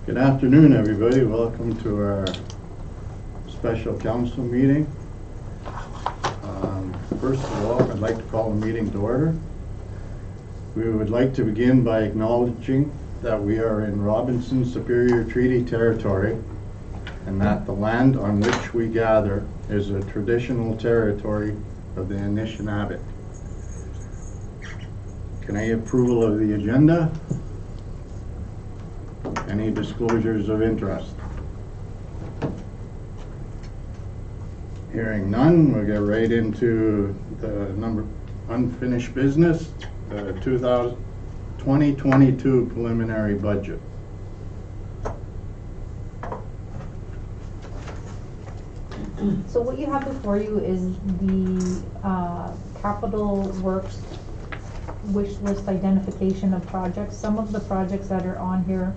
Good afternoon, everybody. Welcome to our special council meeting. First of all, I'd like to call the meeting to order. We would like to begin by acknowledging that we are in Robinson Superior Treaty Territory and that the land on which we gather is a traditional territory of the Anishinaabe. Can I have approval of the agenda? Any disclosures of interest? Hearing none, we'll get right into the unfinished business, the 2022 preliminary budget. So what you have before you is the capital works wish list identification of projects. Some of the projects that are on here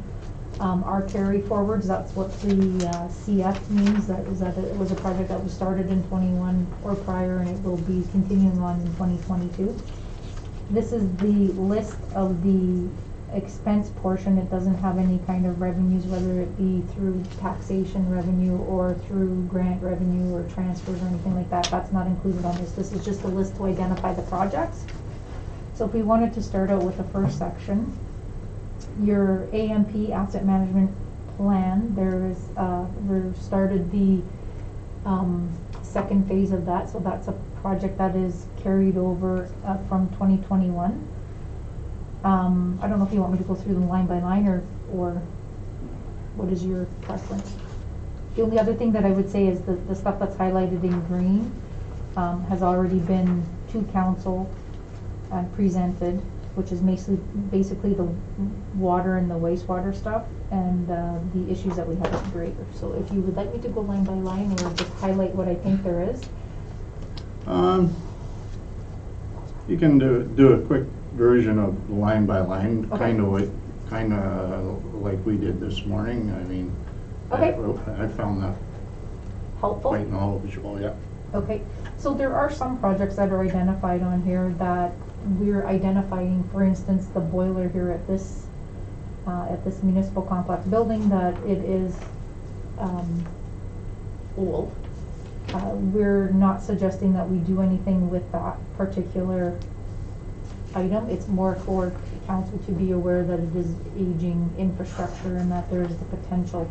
are carry forwards. That's what the CF means. That it was a project that was started in 21 or prior, and it will be continuing on in 2022. This is the list of the expense portion. It doesn't have any kind of revenues, whether it be through taxation revenue or through grant revenue or transfers or anything like that. That's not included on this. This is just a list to identify the projects. So if we wanted to start out with the first section, your AMP, Asset Management Plan, we've started the second phase of that. So that's a project that is carried over from 2021. I don't know if you want me to go through them line by line or what is your preference? The only other thing that I would say is the stuff that's highlighted in green has already been to council and presented, which is basically the water and the wastewater stuff and the issues that we have at Schreiber. So if you would like me to go line by line or just highlight what I think there is. You can do a quick version of line by line, okay. kind of like we did this morning. I mean, okay. I found that helpful, quite knowledgeable. Yeah. Okay, so there are some projects that are identified on here that we're identifying. For instance, the boiler here at this municipal complex building, that it is old. We're not suggesting that we do anything with that particular item. It's more for council to be aware that it is aging infrastructure and that there's the potential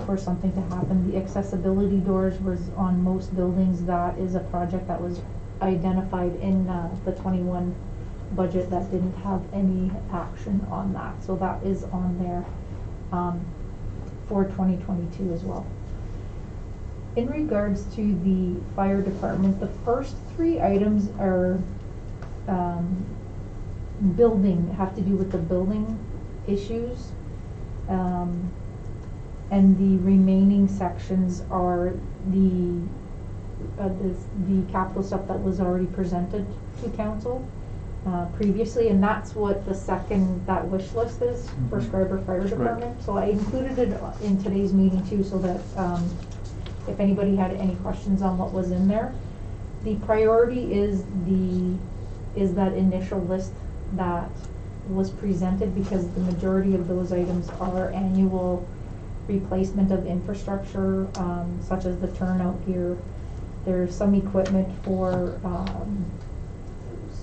for something to happen. The accessibility doors was on most buildings. That is a project that was identified in the 21 budget that didn't have any action on that. So that is on there for 2022 as well. In regards to the fire department, the first three items are have to do with the building issues. And the remaining sections are the capital stuff that was already presented to council previously, and that's what that wish list is for Schreiber Fire Department. Right. So I included it in today's meeting too, so that if anybody had any questions on what was in there. The priority is that initial list that was presented, because the majority of those items are annual replacement of infrastructure, such as the turnout gear. There's some equipment for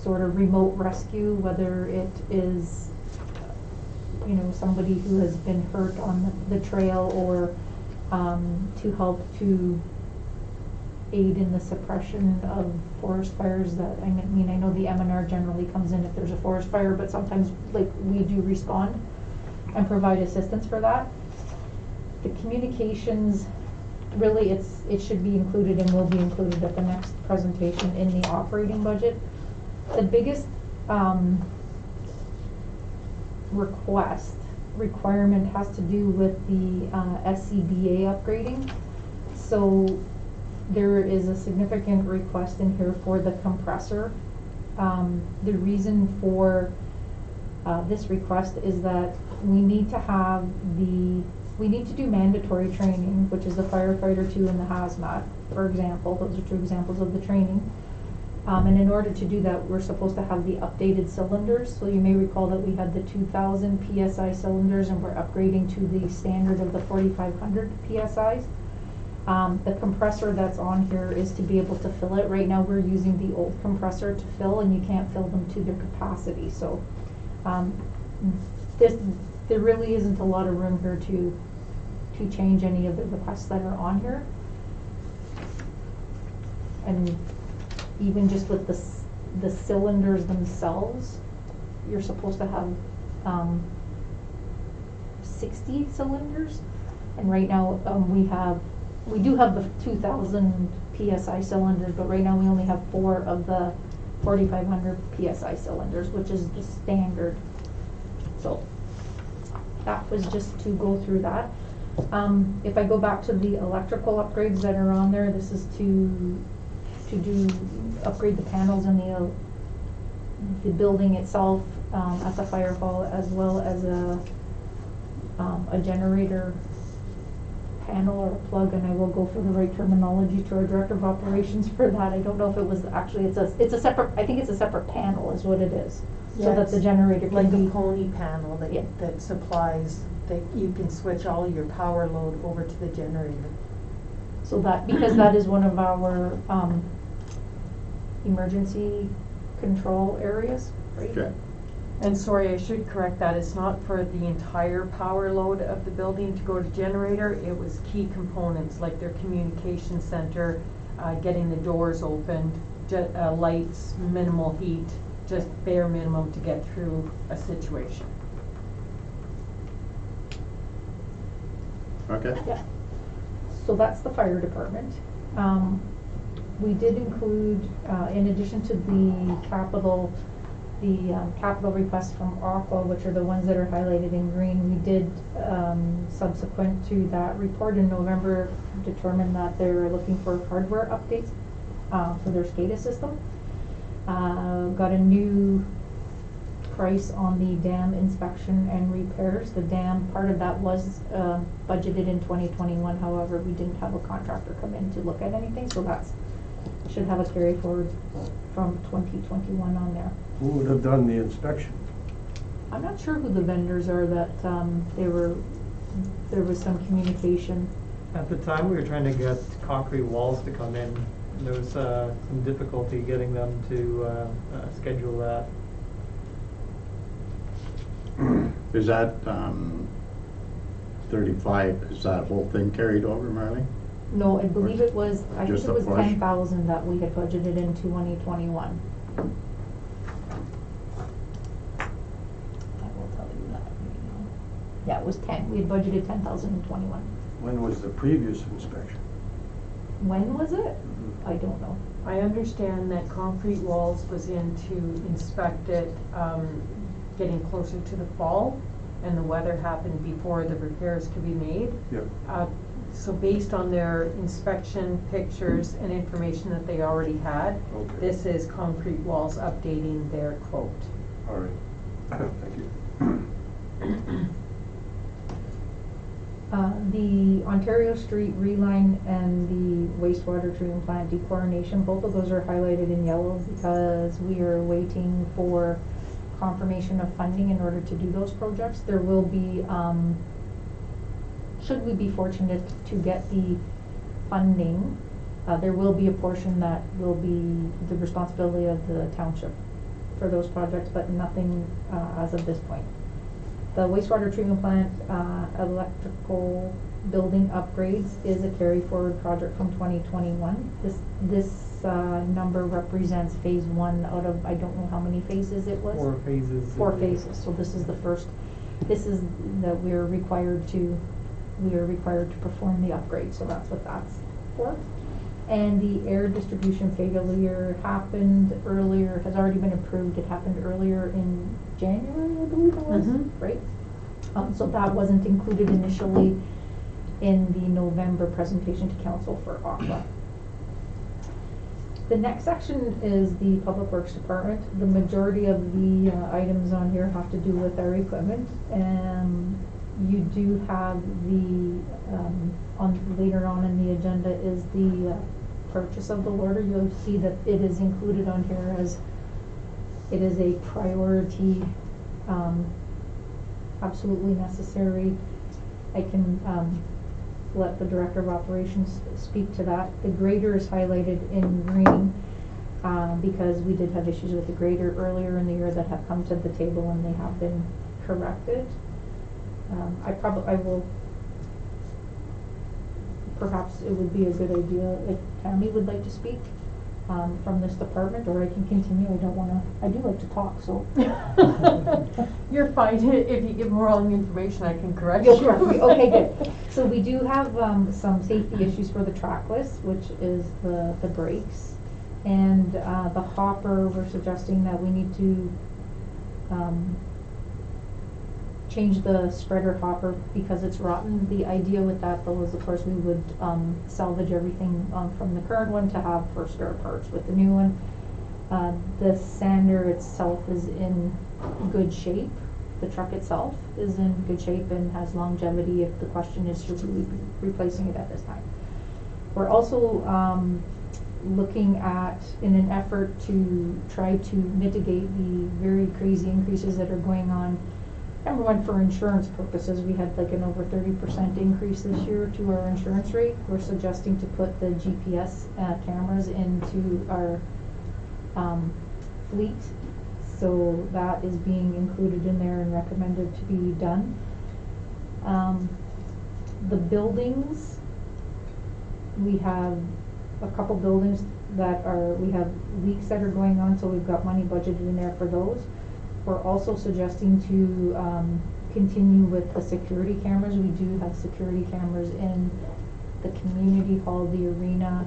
sort of remote rescue, whether it is somebody who has been hurt on the trail, or to help to aid in the suppression of forest fires. That I mean, I know the M&R generally comes in if there's a forest fire, but sometimes we do respond and provide assistance for that. The communications, really it should be included and will be included at the next presentation in the operating budget. The biggest requirement has to do with the SCBA upgrading. So there is a significant request in here for the compressor. The reason for this request is that we need to do mandatory training, which is the firefighter 2 and the hazmat, for example. Those are two examples of the training. And in order to do that, we're supposed to have the updated cylinders. So you may recall that we had the 2,000 PSI cylinders and we're upgrading to the standard of the 4,500 PSIs. The compressor that's on here is to be able to fill it. Right now we're using the old compressor to fill, and you can't fill them to their capacity. So there really isn't a lot of room here to change any of the requests that are on here. And even just with the cylinders themselves, you're supposed to have 60 cylinders, and right now we do have the 2,000 PSI cylinders, but right now we only have 4 of the 4,500 PSI cylinders, which is the standard. So that was just to go through that. If I go back to the electrical upgrades that are on there, this is to upgrade the panels in the building itself, at the fire hall, as well as a generator panel or a plug, and I will go for the right terminology to our director of operations for that. I don't know if it was actually, it's a separate, I think it's a separate panel is what it is. Yeah, so that the generator can like be a pony panel that, yeah, that supplies, that you can switch all your power load over to the generator. so that, because that is one of our emergency control areas, right? Okay. And sorry, I should correct that, it's not for the entire power load of the building to go to generator, it was key components like their communication center, getting the doors opened, lights, minimal heat, just bare minimum to get through a situation. Okay. Yeah. So that's the fire department. We did include, in addition to the capital requests from Aqua, which are the ones that are highlighted in green, we did, subsequent to that report in November, determine that they're looking for hardware updates for their SCADA system. Got a new price on the dam inspection and repairs. The dam, part of that was budgeted in 2021, however, we didn't have a contractor come in to look at anything, so that's, should have a carry forward from 2021 on there. Who would have done the inspection? I'm not sure who the vendors are that there was some communication. At the time, we were trying to get concrete walls to come in. There was some difficulty getting them to schedule that. Is that 35, is that whole thing carried over, Marley? No, I believe it was, I think Just it a was portion? 10,000 that we had budgeted in 2021. I will tell you that right now. Yeah, it was 10, we had budgeted 10,000 in 21. When was the previous inspection? When was it? I don't know. I understand that concrete walls was in to inspect it, getting closer to the fall, and the weather happened before the repairs could be made. Yep. So based on their inspection pictures and information that they already had, Okay. this is concrete walls updating their quote. All right. Thank you. The Ontario Street reline and the wastewater treatment plant dechlorination, both of those are highlighted in yellow because we are waiting for confirmation of funding in order to do those projects. There will be, should we be fortunate to get the funding, there will be a portion that will be the responsibility of the township for those projects, but nothing as of this point. The wastewater treatment plant electrical building upgrades is a carry forward project from 2021. This number represents phase 1 out of, I don't know how many phases it was. 4 phases. 4 phases, so this is the first, this is that we are required to perform the upgrade, so that's what that's for. And the air distribution failure happened earlier, has already been approved, it happened earlier in January, I believe it was, right? So that wasn't included initially in the November presentation to council for Aqua. The next section is the Public Works Department. The majority of the items on here have to do with our equipment. You do have the, later on in the agenda is the purchase of the loader, you'll see that it is included on here as it is a priority, absolutely necessary. I can let the Director of Operations speak to that. The grader is highlighted in green because we did have issues with the grader earlier in the year that have come to the table and they have been corrected. I will, perhaps it would be a good idea if Tammy would like to speak from this department, or I can continue. I do like to talk, so. You're fine. If you give more on the information, I can correct You'll you. correct me, okay, good. So we do have some safety issues for the trackless, which is the brakes. And the hopper, we're suggesting that we need to change the spreader hopper because it's rotten. The idea with that though is, of course, we would salvage everything from the current one to have for spare parts with the new one. The sander itself is in good shape. The truck itself is in good shape and has longevity if the question is should we be replacing it at this time. We're also looking at, in an effort to try to mitigate the very crazy increases that are going on. Number one, for insurance purposes, we had like an over 30% increase this year to our insurance rate. We're suggesting to put the GPS cameras into our fleet. So that is being included in there and recommended to be done. The buildings, we have a couple buildings that we have leaks that are going on, so we've got money budgeted in there for those. We're also suggesting to continue with the security cameras. We do have security cameras in the community hall, the arena,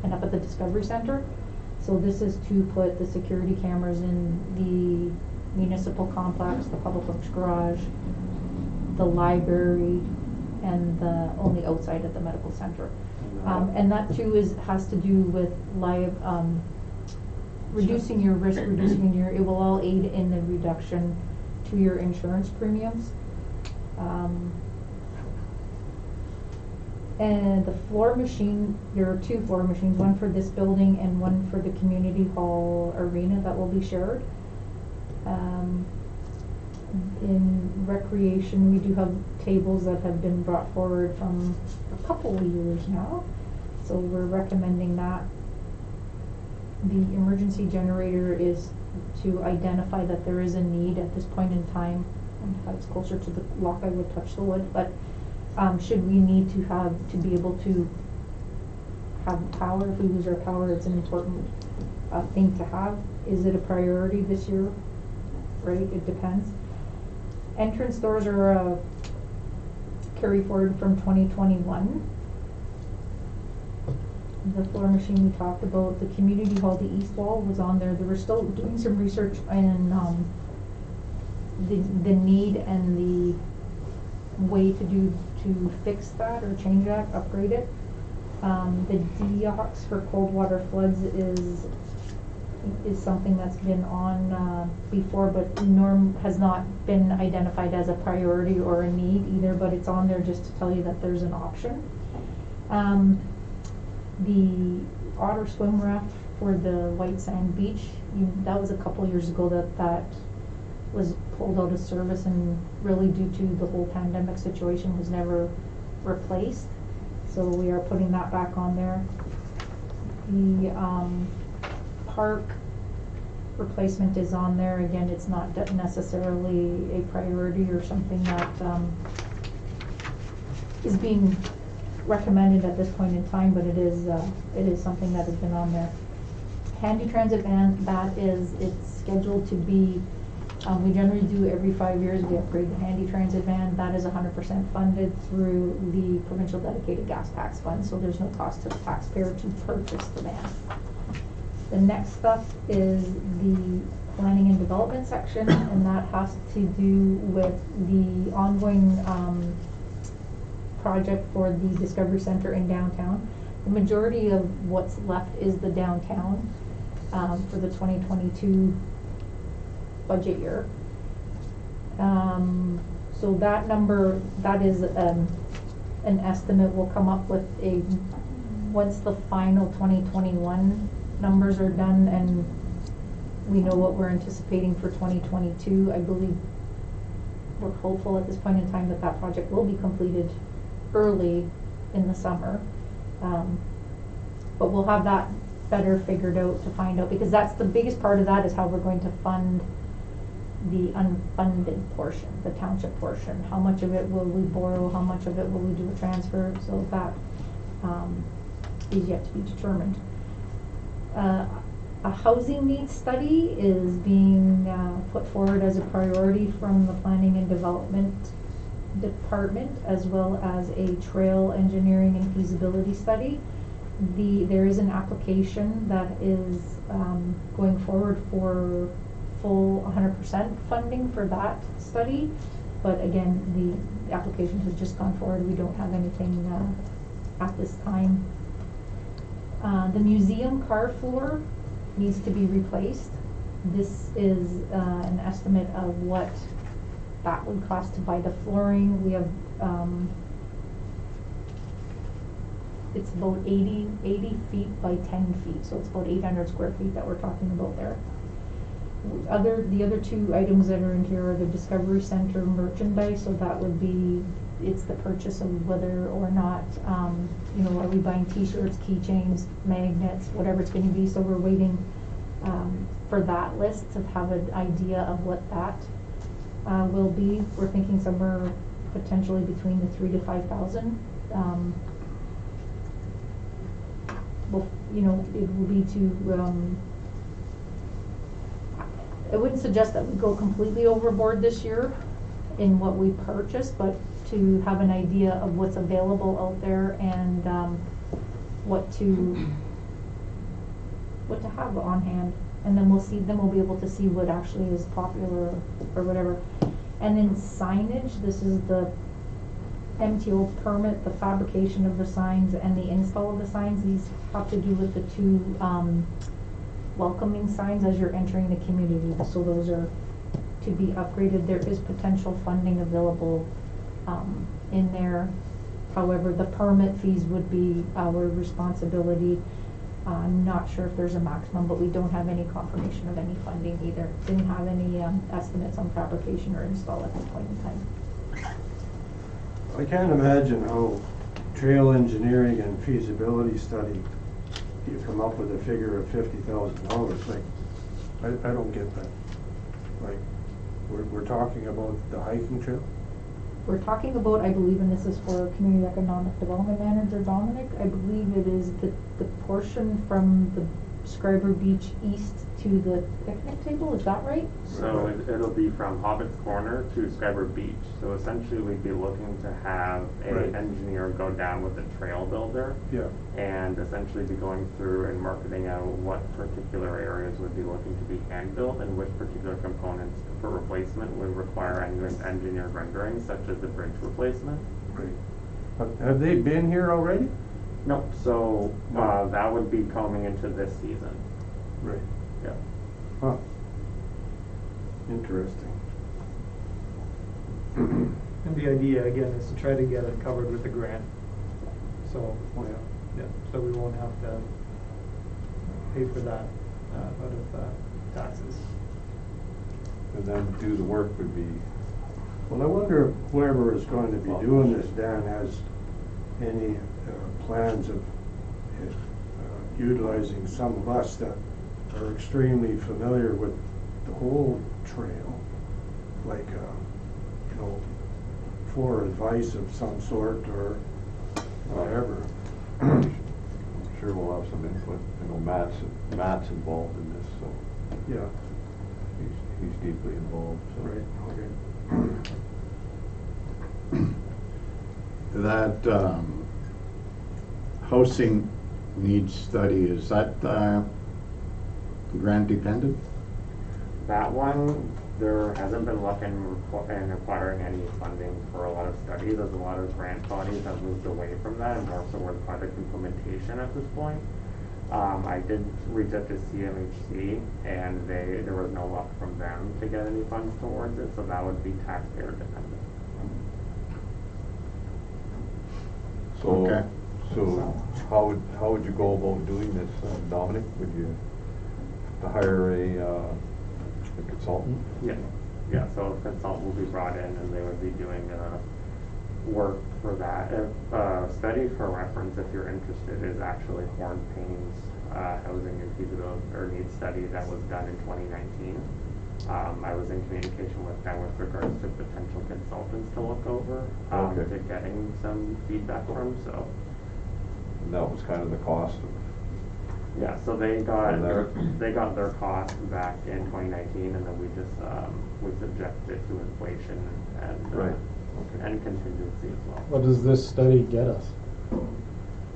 and up at the Discovery Center. So this is to put the security cameras in the municipal complex, the public works garage, the library, and only outside at the medical center. And that too has to do with reducing your risk, it will all aid in the reduction to your insurance premiums. And the floor machine, there are 2 floor machines, one for this building and one for the community hall arena that will be shared. In recreation, we do have tables that have been brought forward from a couple of years now, so we're recommending that. The emergency generator is to identify that there is a need at this point in time. And if I was closer to the lock, I would touch the wood, but should we need to be able to have power, if we lose our power, it's an important thing to have. Is it a priority this year? Right, it depends. Entrance doors are carry forward from 2021. The floor machine we talked about. The community hall, the east wall was on there. They were still doing some research in the need and the way to fix that or change that, upgrade it. The deox for cold water floods is something that's been on before, but has not been identified as a priority or a need either, but it's on there just to tell you that there's an option. The otter swim raft for the White Sand Beach, that was a couple years ago that was pulled out of service, and really due to the whole pandemic situation was never replaced. So we are putting that back on there. The park replacement is on there. Again, it's not necessarily a priority or something that is being recommended at this point in time, but it is something that has been on there. Handy transit van, it's scheduled to be, we generally do every 5 years, we upgrade the handy transit van. That is 100% funded through the provincial dedicated gas tax fund, so there's no cost to the taxpayer to purchase the van. The next stuff is the planning and development section, and that has to do with the ongoing project for the Discovery Center in downtown. The majority of what's left is the downtown for the 2022 budget year. So that number, that is an estimate. We'll come up with a once the final 2021 numbers are done and we know what we're anticipating for 2022, I believe we're hopeful at this point in time that that project will be completed early in the summer. But we'll have that better figured out to find out, because that's the biggest part of that, is how we're going to fund the unfunded portion, the township portion. How much of it will we borrow, how much of it will we do a transfer, so that is yet to be determined. A housing needs study is being put forward as a priority from the Planning and Development Department, as well as a trail engineering and feasibility study. There is an application that is going forward for full 100% funding for that study, but again, the application has just gone forward. We don't have anything at this time. The museum car floor needs to be replaced. This is an estimate of what that would cost to buy the flooring. We have it's about 80 feet by 10 feet, so it's about 800 square feet that we're talking about there. The other two items that are in here are the Discovery Center merchandise, so that would be, it's the purchase of whether or not, you know, are we buying t-shirts, keychains, magnets, whatever it's going to be. So we're waiting for that list to have an idea of what that will be. We're thinking somewhere potentially between the 3,000 to 5,000. Well, you know, it will be to. I wouldn't suggest that we go completely overboard this year in what we purchase, but to have an idea of what's available out there and what to have on hand, and then we'll see. Then we'll be able to see what actually is popular or whatever. And then signage. This is the MTO permit, the fabrication of the signs and the install of the signs. These have to do with the two welcoming signs as you're entering the community. So those are to be upgraded. There is potential funding available in there. However, the permit fees would be our responsibility. I'm not sure if there's a maximum, but we don't have any confirmation of any funding either. Didn't have any estimates on fabrication or install at this point in time. I can't imagine how trail engineering and feasibility study, you come up with a figure of $50,000. Like, I don't get that. Like, we're talking about the hiking trail? We're talking about, I believe, and this is for Community Economic Development Manager Dominic, I believe it is the portion from the Schreiber Beach east to the picnic table, is that right? So it'll be from Hobbit's Corner to Schreiber Beach. So essentially we'd be looking to have an engineer go down with a trail builder. Yeah. And essentially be going through and marketing out what particular areas would be looking to be hand built and which particular components for replacement would require engineered renderings, such as the bridge replacement. Right. Have they been here already? No, so that would be coming into this season. Right. Yeah. Huh. Interesting. And the idea, again, is to try to get it covered with the grant. So, Oh, yeah. yeah, so we won't have to pay for that out of taxes. And then do the work would be. Well, I wonder if whoever is going to be doing this, Dan, has any plans of utilizing some of us that are extremely familiar with the whole trail, like, you know, for advice of some sort or whatever. I'm sure we'll have some input. I know Matt's involved in this, so Yeah. he's deeply involved. So. Right. Okay. That housing needs study, is that grant dependent? That one, there hasn't been luck in acquiring any funding for a lot of studies, as a lot of grant bodies have moved away from that and more so with project implementation at this point. I did reach out to CMHC and there was no luck from them to get any funds towards it, so that would be taxpayer dependent. So, Okay. So how would you go about doing this, Dominic? Would you hire a consultant? Yeah, so a consultant will be brought in and they would be doing, work for that. If, study for reference, if you're interested, is actually Horn Payne's, housing and feasibility or needs study that was done in 2019. I was in communication with them with regards to potential consultants to look over, Okay. to getting some feedback from, so. And that was kind of the cost of, Yeah, so they got And their cost back in 2019, and then we just we subjected it to inflation and Right, okay. and contingency as well. What does this study get us?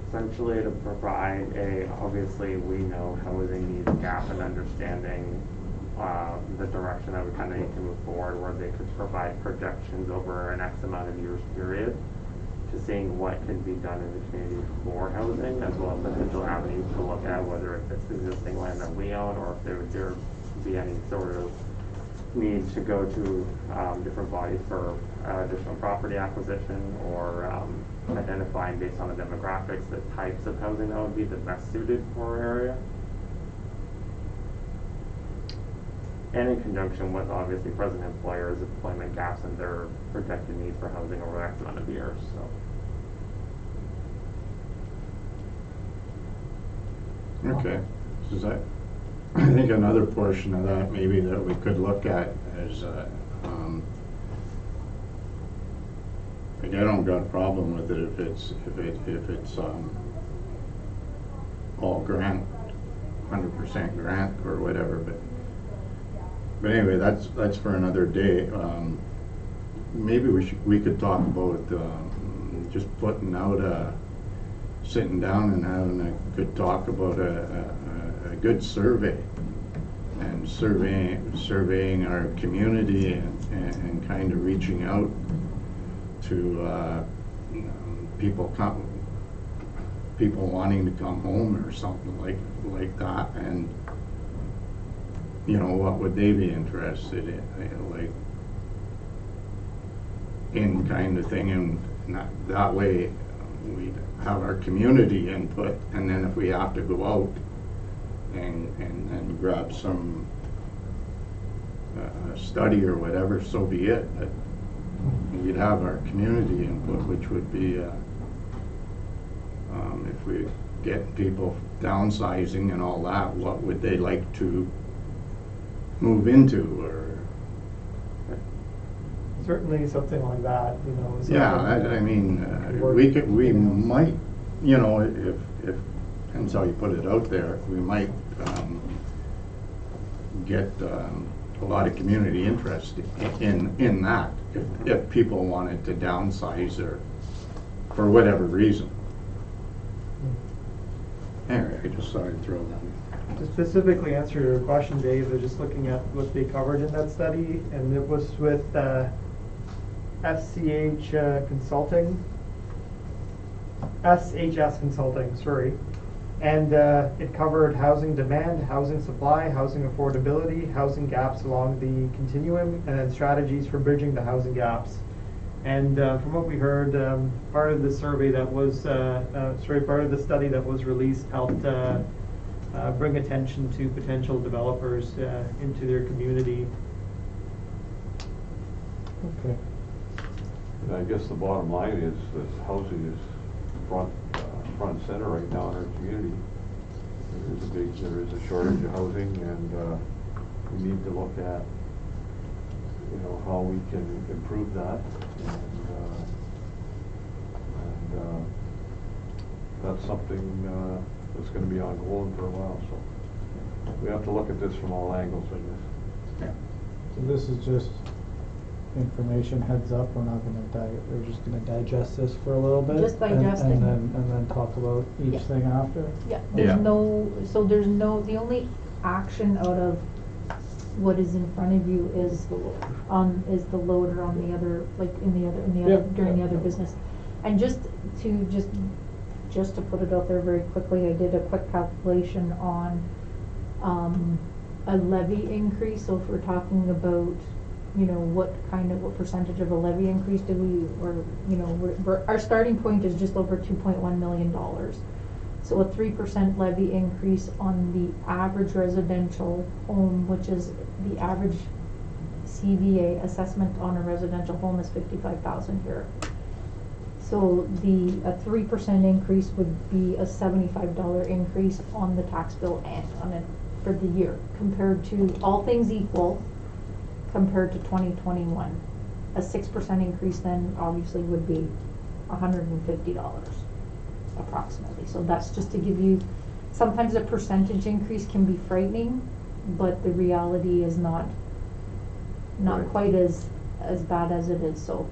Essentially, to provide obviously we know housing needs gap and understanding the direction that we kind of need to move forward, where they could provide projections over an X amount of years period, to seeing what can be done in the community for housing, as well as potential avenues to look at, whether it's existing land that we own, or if there would be any sort of need to go to different bodies for additional property acquisition, or identifying based on the demographics the types of housing that would be the best suited for our area. And in conjunction with obviously present employers' employment gaps and their projected needs for housing over X amount of years, so. Okay, so that, I think another portion of that maybe that we could look at is, like, I don't got a problem with it if it's all grant, 100% grant or whatever, but anyway, that's for another day. Maybe we could talk about just putting out sitting down and having a good talk about a good survey, and surveying our community and kind of reaching out to people wanting to come home or something like that, and what would they be interested in, like, in kind of thing, and that way we'd have our community input, and then if we have to go out and grab some study or whatever, so be it, but we'd have our community input, which would be if we get people downsizing and all that, what would they like to move into, or Certainly something like that, yeah, I mean, we might, if depends how you put it out there, we might get a lot of community interest in that, if people wanted to downsize or for whatever reason. Anyway, I just thought I'd throw that in. To specifically answer your question, Dave, they're just looking at what they covered in that study, and it was with SHS Consulting, sorry. And it covered housing demand, housing supply, housing affordability, housing gaps along the continuum, and then strategies for bridging the housing gaps. And from what we heard, part of the survey that was, part of the study that was released helped bring attention to potential developers into their community. Okay. and I guess the bottom line is that housing is front and center right now in our community. There is a shortage of housing, and we need to look at, how we can improve that, and that's something that's going to be ongoing for a while. So we have to look at this from all angles, I guess. So this is just information, heads up, we're just gonna digest this for a little bit. Just digesting. And then talk about each Yeah. thing after. Yeah, Yeah. the only action out of what is in front of you is the loader on the other, like during the other business. And just to put it out there very quickly, I did a quick calculation on a levy increase. So if we're talking about what percentage of a levy increase do we, or, our starting point is just over $2.1 million. So a 3% levy increase on the average residential home, which is the average CVA assessment on a residential home is $55,000 here. So a 3% increase would be a $75 increase on the tax bill and on it for the year, compared to, all things equal, compared to 2021. A 6% increase then obviously would be $150 approximately. So that's just to give you, sometimes a percentage increase can be frightening, but the reality is not Right. quite as bad as it is. So,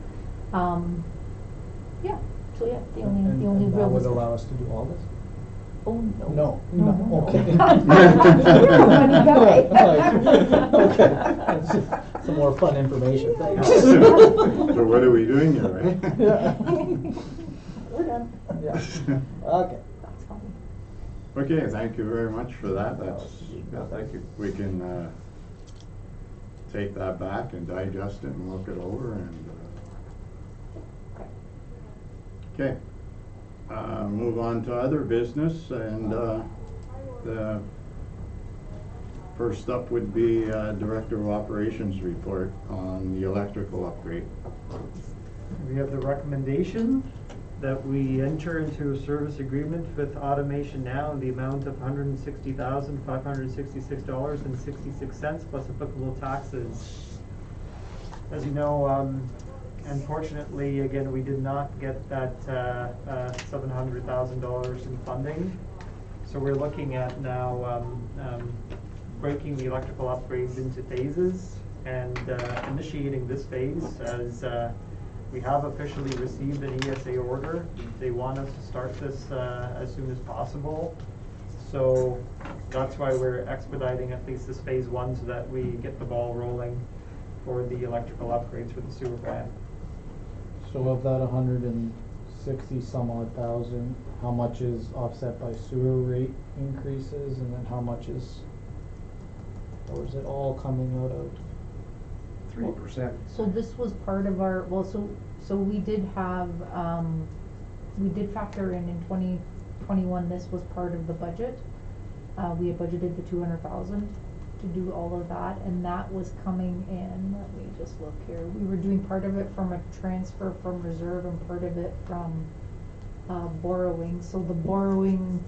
yeah. So yeah, the only And real that would discussion. allow us to do all this? Oh, no. No, okay. You're a funny guy. Okay, that's just some more fun information, thanks. So what are we doing here, right? Yeah. We're done. Yeah, okay. That's fine. Okay, thank you very much for that. That's, Yeah, thank you. we can take that back and digest it and look it over and, okay. Move on to other business, and the first up would be Director of Operations report on the electrical upgrade. We have the recommendation that we enter into a service agreement with Automation Now in the amount of $160,566.66 plus applicable taxes. As you know, unfortunately, again, we did not get that $700,000 in funding. So we're looking at now breaking the electrical upgrades into phases and initiating this phase as we have officially received an ESA order. They want us to start this as soon as possible. So that's why we're expediting at least this phase one so that we get the ball rolling for the electrical upgrades for the sewer plant. So of that 160 some odd thousand, how much is offset by sewer rate increases, and then how much is, or is it all coming out of? 3%. So this was part of our, well, so we did have, we did factor in 2021, this was part of the budget. We had budgeted the 200,000 to do all of that, and that was coming in, let me just look here. We were doing part of it from a transfer from reserve and part of it from borrowing. So the borrowing,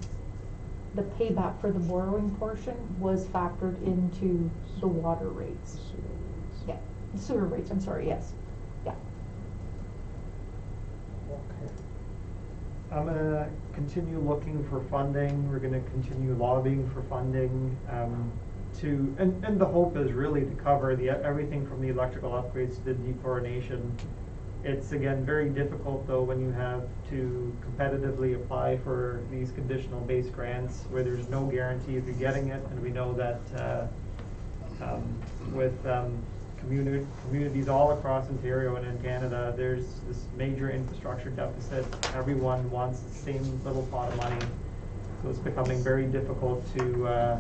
the payback for the borrowing portion was factored into the water rates. Yeah, sewer rates, I'm sorry, yes. Yeah. Okay. I'm gonna continue looking for funding. We're gonna continue lobbying for funding, and the hope is really to cover everything from the electrical upgrades to the dechlorination. It's again very difficult though when you have to competitively apply for these conditional base grants where there's no guarantee of you getting it, and we know that with communities all across Ontario and in Canada, there's this major infrastructure deficit. Everyone wants the same little pot of money, so it's becoming very difficult to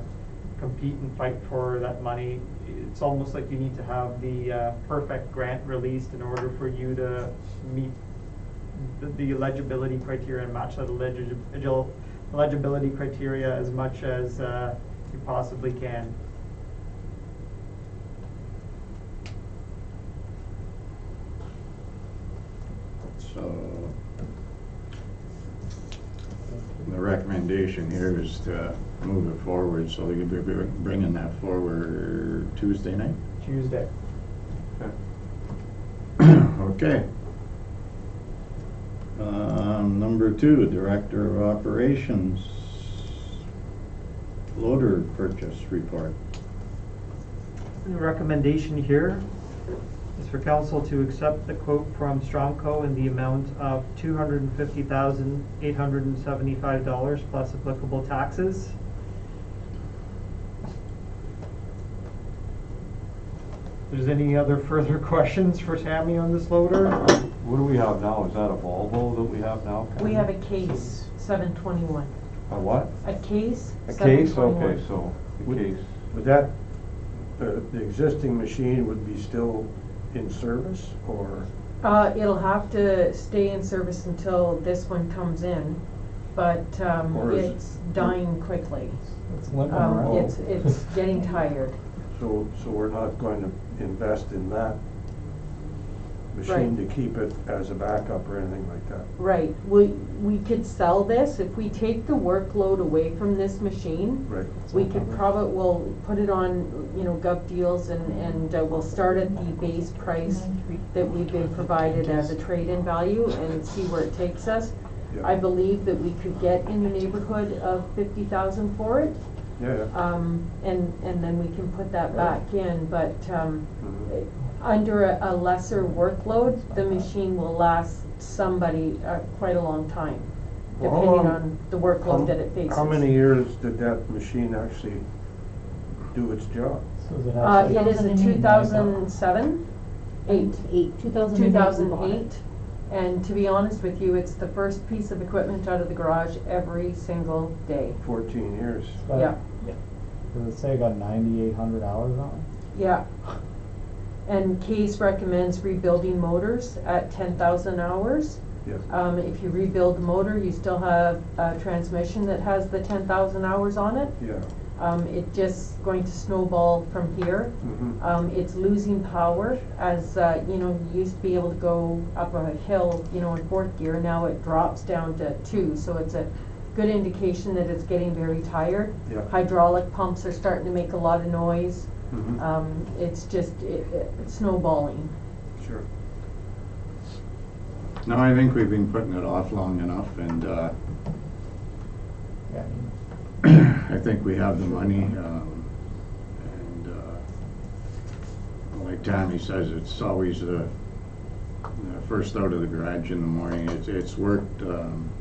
compete and fight for that money. It's almost like you need to have the perfect grant released in order for you to meet the eligibility criteria and match that eligibility criteria as much as you possibly can. So the recommendation here is to move it forward, so you'll be bringing that forward Tuesday night? Tuesday. Okay. Number 2, Director of Operations, loader purchase report. The recommendation here is for council to accept the quote from Stromco in the amount of $250,875 plus applicable taxes. If there's any other further questions for Tammy on this loader? What do we have now? Is that a Volvo that we have now? We have a case, 721. A what? A case, A case, 721. okay, so, the case. Would that, the existing machine would be still in service, or? It'll have to stay in service until this one comes in, but, Or is it- it's dying quickly. It's limping around. It's getting tired. So we're not going to invest in that machine to keep it as a backup or anything like that? Right, we could sell this, if we take the workload away from this machine, Right. we could we'll put it on, Gov Deals and we'll start at the base price that we've been provided as a trade-in value and see where it takes us. Yeah. I believe that we could get in the neighborhood of 50,000 for it. Yeah, yeah. And then we can put that back in, but, Mhm. under a lesser workload, the machine will last somebody, quite a long time, Well, how depending long- on the workload that it faces. How many years did that machine actually do its job? So does it have It is a 2007, 2008 we bought it. 2008, and to be honest with you, it's the first piece of equipment out of the garage every single day. 14 years. But Yeah, Does it say it got 9,800 hours on yeah. And Case recommends rebuilding motors at 10,000 hours. Yes. If you rebuild the motor, you still have a transmission that has the 10,000 hours on it. Yeah. It's just going to snowball from here. Mhm. It's losing power as, you used to be able to go up a hill, in fourth gear. Now it drops down to 2, so it's a good indication that it's getting very tired. Yeah. Hydraulic pumps are starting to make a lot of noise. Mhm. It's just, it's snowballing. Sure. No, I think we've been putting it off long enough, and Yeah, I think we have the money, and like Tammy says, it's always the first out of the garage in the morning. It's worked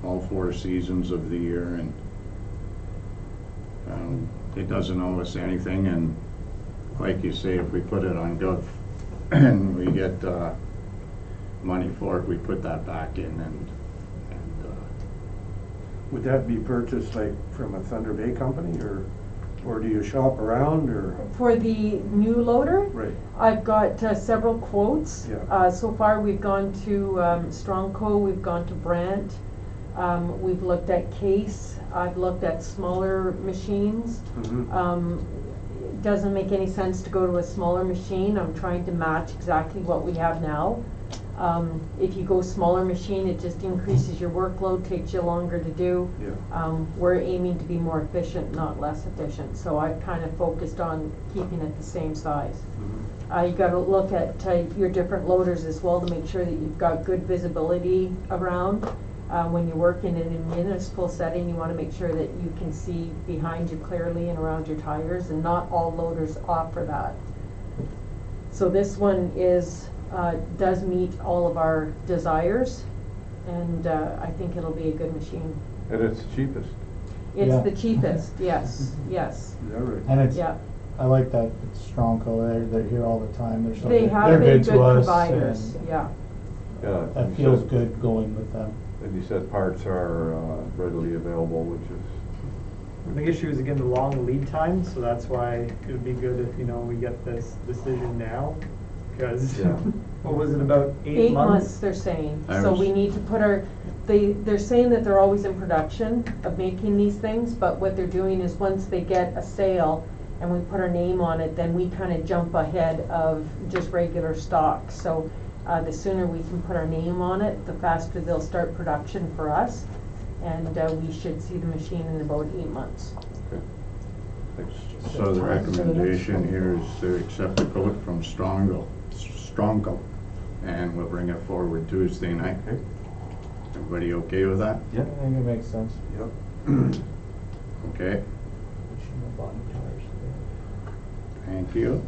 all 4 seasons of the year, and it doesn't owe us anything, and like you say, if we put it on Gov and we get money for it, we put that back in, and Would that be purchased like from a Thunder Bay company, or do you shop around, or? For the new loader, Right. I've got several quotes. Yeah. So far, we've gone to Strongco, we've gone to Brandt, we've looked at Case, I've looked at smaller machines. Mhm. It doesn't make any sense to go to a smaller machine. I'm trying to match exactly what we have now. If you go smaller machine, it just increases your workload, takes you longer to do. Yeah. We're aiming to be more efficient, not less efficient, so I've kind of focused on keeping it the same size. Mhm. You gotta look at your different loaders as well to make sure that you've got good visibility around. When you work in a municipal setting, you wanna make sure that you can see behind you clearly and around your tires, and not all loaders offer that. So this one does meet all of our desires, and I think it'll be a good machine. And it's the cheapest. It's Yeah. the cheapest, yes, yes, Is that right? And it's, yeah. I like that it's Strongco, they're here all the time, they're so They good. have They're been good good to us, providers, and yeah. Yeah. that you feels said- good going with them. And you said parts are readily available, which is, The big issue is again the long lead time, so that's why it would be good if, we get this decision now. Because, Yeah. what was it, about 8 months, they're saying, I so was- we need to put they're saying that they're always in production of making these things, but what they're doing is once they get a sale and we put our name on it, then we kind of jump ahead of just regular stock. So, the sooner we can put our name on it, the faster they'll start production for us, and, we should see the machine in about 8 months. okay. Thanks. so the recommendation here is to accept the quote from Strongco, and we'll bring it forward Tuesday night. Okay. Everybody okay with that? I think it makes sense. Yep. Okay, We shouldn't have bought new tires today. thank you.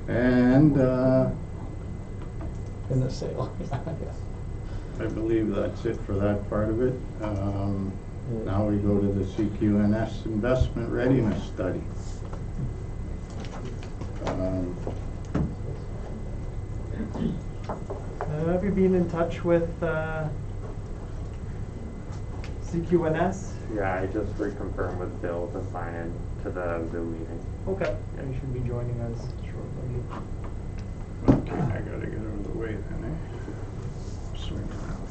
And In the sale, I guess. I believe that's it for that part of it. Now we go to the CQNS investment readiness study. Have you been in touch with CQNS? Yeah, I just reconfirmed with Bill to sign in to the Zoom meeting. Okay, and you should be joining us shortly. Okay, I gotta get out of the way then, eh? Swing around.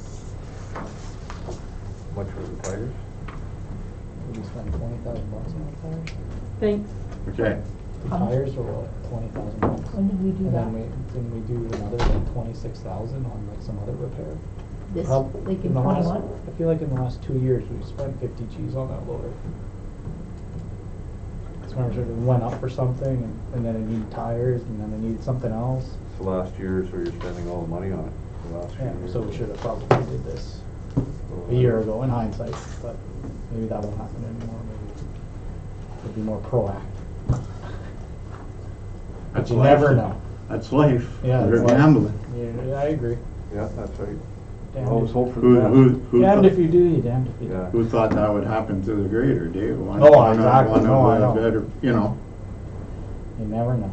Much for the tires? Did we spend $20,000 on the tires? Thanks. Okay, The tires were what, $20,000? When did we do And that? then didn't we do another like 26,000 on like some other repair? This, like in the last- 21? I feel like in the last 2 years, we've spent 50 Gs on that loader. So remember, it went up for something, and then it needed tires, and then it needed something else. The last year is where you're spending all the money on it, the last few Yeah, years. so we should have probably did this a year ago in hindsight, but maybe that won't happen anymore, maybe we'll be more proactive. But you life, never though. know. That's life. Yeah, We're it's like- gambling. Yeah, I agree. Yeah, that's right. Damned Always if- hope for Who, the best. who Damned thought- if you do, you damned if you Yeah. don't. Who thought that would happen to the grader, Dave? One- Oh, one of- exactly. one of No, I the know. better, you know. You never know.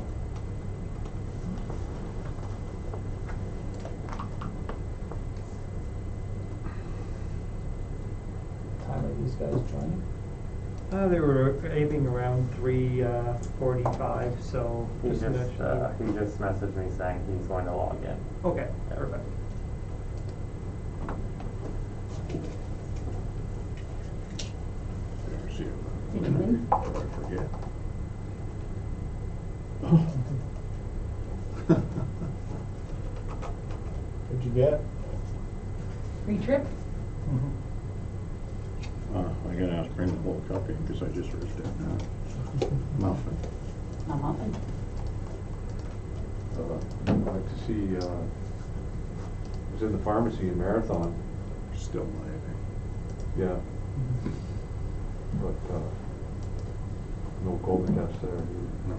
Time are these guys joining? They were aiming around 3:45, so He just just, initially. he just messaged me saying he's going to log in. Okay, perfect. There's you. Did you win? Before I forget. What'd you get? Free trip? I gotta ask Brenda to hold a copy because I just ripped it now. Muffin. A muffin. I'd like to see, it was in the pharmacy in Marathon, Still living. yeah. But, no COVID test there. No.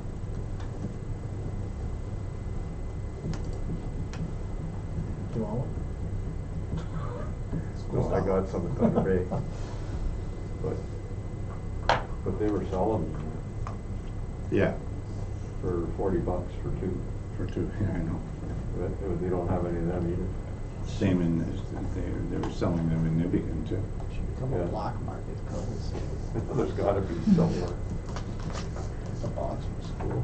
Do you want one? No, I got some at Thunder Bay. But they were selling Yeah, for $40 for two. for two, yeah, I know. But they don't have any of them either. Same in, they were selling them in Nibbigan too. Should become a Yeah. black market cause. There's gotta be somewhere. It's a box from school.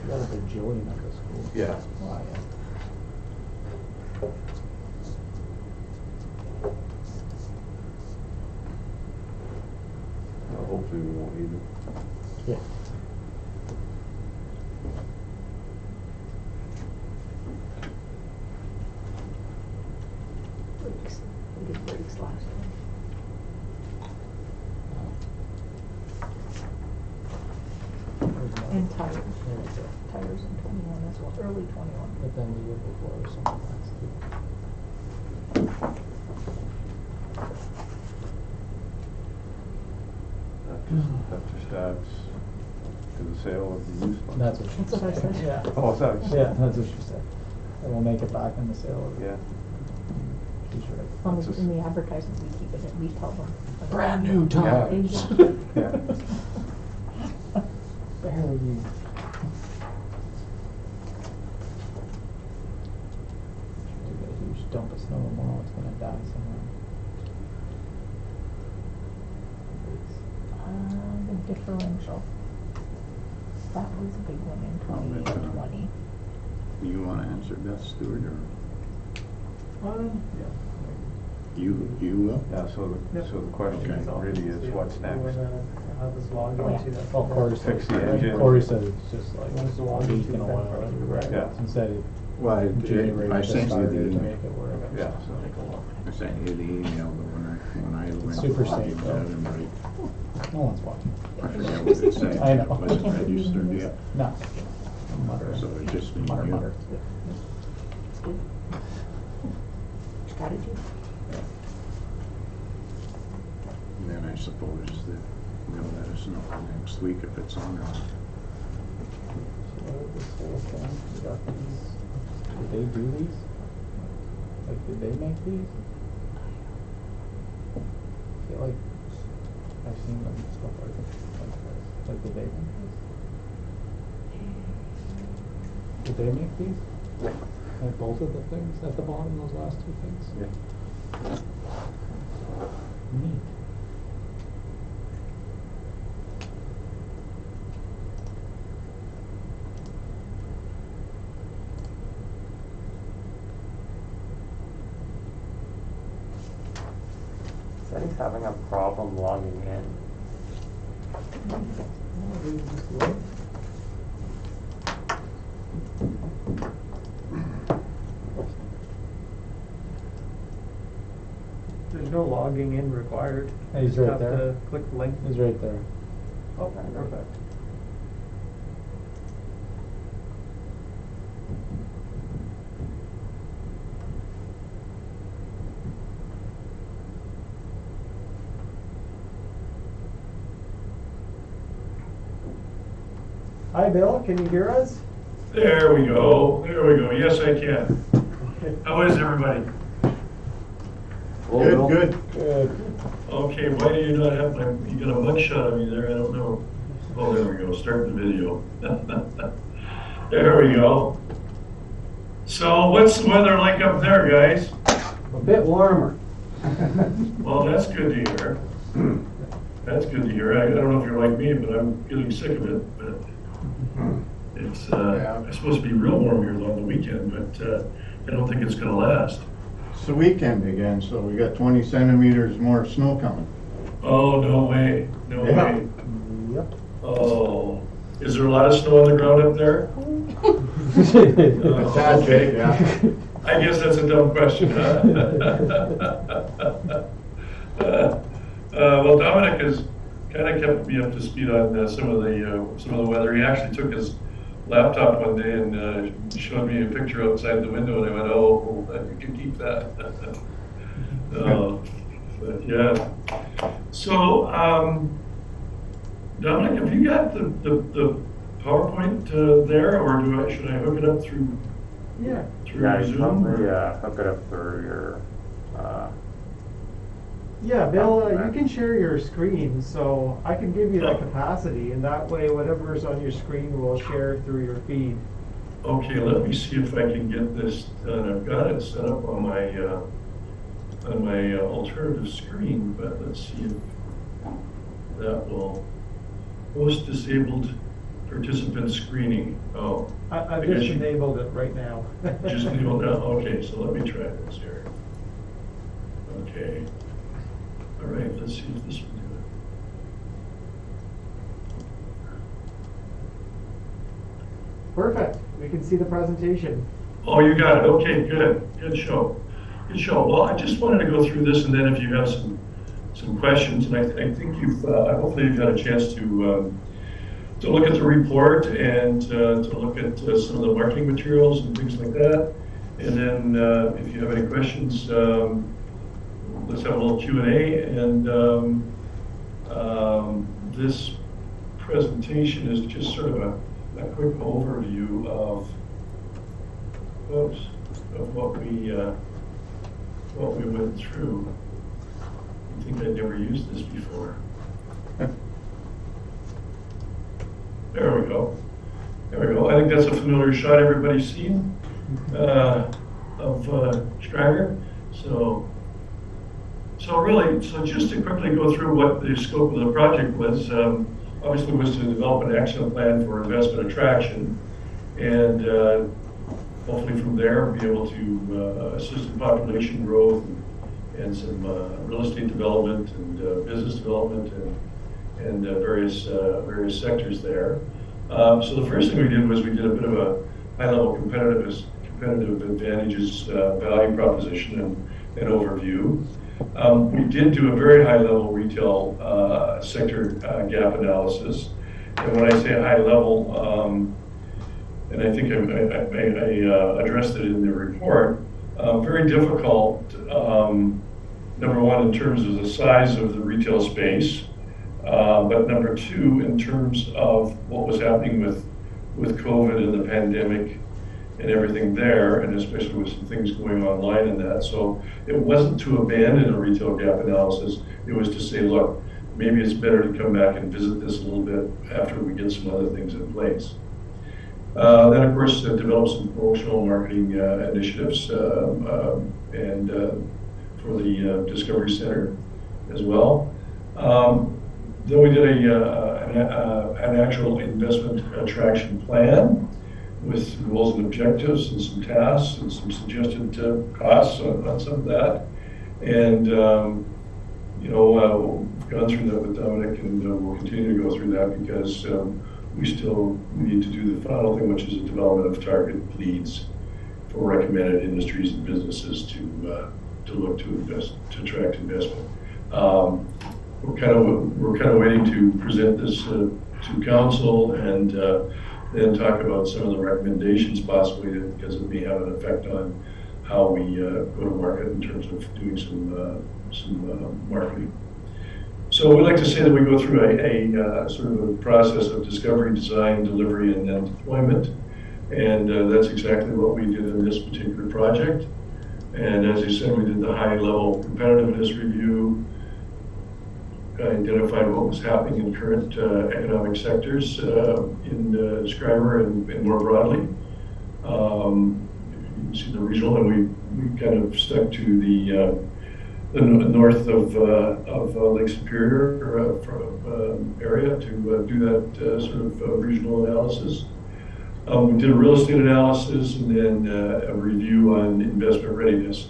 You got a bajillion at the school. Yeah. Wow, yeah. Hopefully we won't need them. Yeah. Brakes. We did brakes last time. And tires. Tires in 21 as well, early 21. But then the year before or something like that too. That just adds to the sale of the used one. That's what she That's what I said. said. Yeah. Oh, is that what you said? Yeah, that's what she said. It will make it back in the sale of it. Yeah. She's right. Almost just- in the advertisements, we keep it, we tell them. Brand new Yeah. tires. Yeah. Barely used. You get a huge dump of snow tomorrow, it's gonna die somewhere. The differential. That was a big one in 2020. You wanna answer Beth Stewart or Yeah. you will? Yeah, so the question Okay. really is what's next? Have this log Oh, yeah. into that. Well, Corey Fix said, the engine. Corey said it's just like When's the one a week to and a fix while. it? Yeah. Instead Well, of January I to sent you start the it to email. make it work. Yeah. I sent you the email, but when I went. Super to safe, get though. that and No one's watching. I forget what it said. I know. It wasn't registered yet, No. Mutter. so it just means Mutter, you. mutter. It's good. Strategy. And then I suppose that they'll let us know next week if it's on or not. So what is this whole thing? We got these. Did they do these? Like, did they make these? I feel like I've seen them and stuff like this. Like, did they make these? Did they make these? Like both of the things at the bottom, those last two things? Yeah. Neat. said he's having a problem logging in. There's no logging in required. He's Just right have there. to click the link. He's right there. Oh, perfect. Hi, Bill, can you hear us? There we go. There we go. Yes, I can. How is everybody? Good, good. Good. Okay, why do you not have you got a mugshot of me there? I don't know. Oh, there we go. Start the video. There we go. So what's the weather like up there, guys? A bit warmer. Well, that's good to hear. That's good to hear. I don't know if you're like me, but I'm getting sick of it. But it's it's supposed to be real warm here on the weekend, but I don't think it's going to last. It's the weekend again, so we got 20 centimeters more snow coming. Oh, no way. No Yeah. way. Yep. Oh, is there a lot of snow on the ground up there? Okay. Yeah. I guess that's a dumb question, huh? Well, Dominic has kind of kept me up to speed on some of the weather. He actually took his laptop one day and showed me a picture outside the window, and I went, "Oh, you can keep that." But yeah. So, Dominic, have you got the PowerPoint there, or should I hook it up through? Yeah. Through Yeah, you Zoom? probably hook it up through your. Yeah, Bill, you can share your screen, so I can give you the capacity, and that way whatever's on your screen will share through your feed. Okay, let me see if I can get this done. I've got it set up on my alternative screen, but let's see if that will host disabled participant screening. Oh, I've I guess just you- enabled it right now. just enabled now. Okay, so let me try this here. Okay. All right, let's see if this will do it. Perfect. We can see the presentation. Oh, you got it. Okay, good. Good show. Good show. Well, I just wanted to go through this, and then if you have some questions, and I think you've hopefully you've had a chance to look at the report and to look at some of the marketing materials and things like that. And then if you have any questions, let's have a little Q&A. And this presentation is just sort of a quick overview of what we went through. I think I'd never used this before. There we go. There we go. I think that's a familiar shot everybody's seen of Schreiber. So just to quickly go through what the scope of the project was, obviously was to develop an action plan for investment attraction, and hopefully from there be able to assist in population growth and some real estate development and business development and various sectors there. So the first thing we did was we did a bit of a high-level competitive advantages value proposition and overview. We did do a very high-level retail sector gap analysis, and when I say high level, and I think I addressed it in the report, very difficult. Number one, in terms of the size of the retail space, but number two, in terms of what was happening with COVID and the pandemic and everything there, and especially with some things going online in that. So it wasn't to abandon a retail gap analysis, it was to say, look, maybe it's better to come back and visit this a little bit after we get some other things in place. Then, of course, develop some promotional marketing initiatives and for the Discovery Center as well. Then we did an actual investment attraction plan with some goals and objectives and some tasks and some suggested costs on some of that. And we've gone through that with Dominic, and we'll continue to go through that because we still need to do the final thing, which is the development of target leads for recommended industries and businesses to look to invest, to attract investment. We're kind of waiting to present this to council and then talk about some of the recommendations possibly, because it may have an effect on how we go to market in terms of doing some marketing. So we like to say that we go through a sort of a process of discovery, design, delivery, and then deployment. And that's exactly what we did in this particular project. And as you said, we did the high-level competitiveness review, identified what was happening in current economic sectors in Schreiber and more broadly. You can see the regional, and we kind of stuck to the north of Lake Superior area to do that sort of regional analysis. We did a real estate analysis and then a review on investment readiness.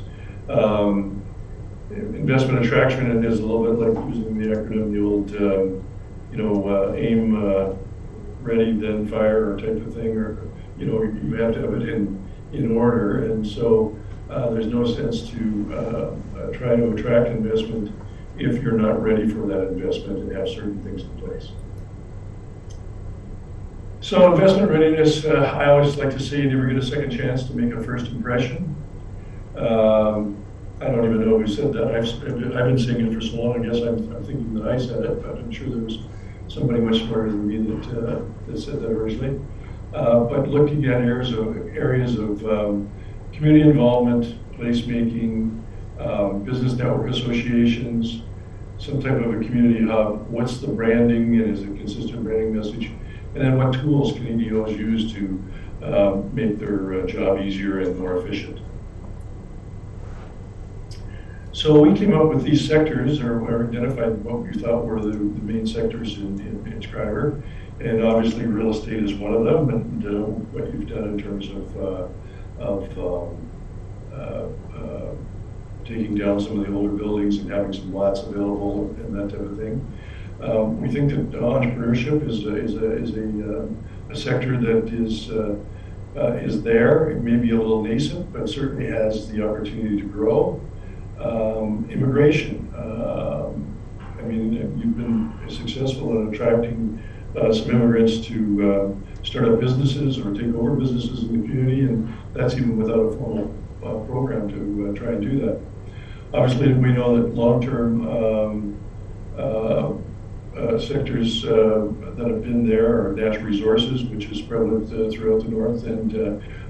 Investment attraction, and is a little bit like using the acronym, the old, aim, ready, then fire, or type of thing, or, you have to have it in order. And so there's no sense to try to attract investment if you're not ready for that investment and have certain things in place. So investment readiness, I always like to say you never get a second chance to make a first impression. I don't even know who said that. I've been saying it for so long, I guess I'm thinking that I said it, but I'm sure there was somebody much smarter than me that said that originally. But looking at areas of community involvement, placemaking, business network associations, some type of a community hub. What's the branding, and is it a consistent branding message? And then what tools can EDOs use to make their job easier and more efficient? So we came up with these sectors, or identified what we thought were the main sectors in Schreiber. And obviously real estate is one of them, and what you've done in terms of taking down some of the older buildings and having some lots available and that type of thing. We think that entrepreneurship is a sector that is there. It may be a little nascent, but certainly has the opportunity to grow. Immigration. I mean, you've been successful in attracting some immigrants to start up businesses or take over businesses in the community, and that's even without a formal program to try and do that. Obviously, we know that long-term sectors that have been there are natural resources, which is prevalent throughout the north, and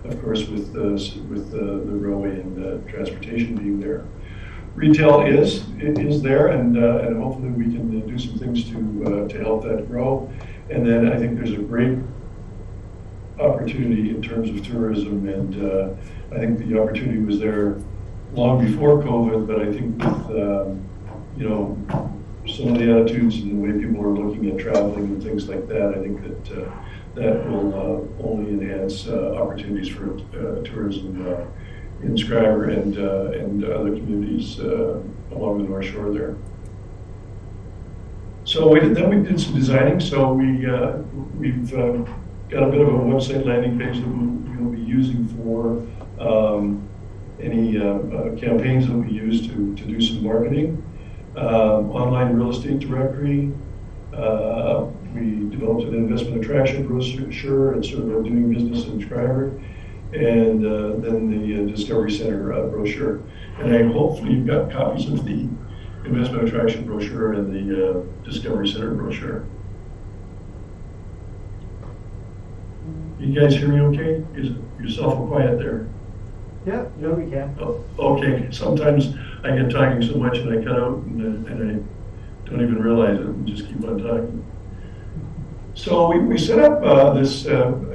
of course with the railway and transportation being there. Retail is there, and hopefully we can do some things to help that grow. And then I think there's a great opportunity in terms of tourism, and I think the opportunity was there long before COVID, but I think with some of the attitudes and the way people are looking at traveling and things like that, I think that will only enhance opportunities for tourism in Schreiber and other communities along the North Shore there. So we did some designing. So we've got a bit of a website landing page that we'll be using for any campaigns that we use to do some marketing. Online real estate directory. We developed an investment attraction brochure and sort of doing business in Schreiber, and then the Discovery Center brochure. And hopefully you've got copies of the investment attraction brochure and the Discovery Center brochure. You guys hear me okay? You're awful quiet there. Yeah, we can. Oh, okay, sometimes I get talking so much and I cut out and I don't even realize it and just keep on talking. So we set up this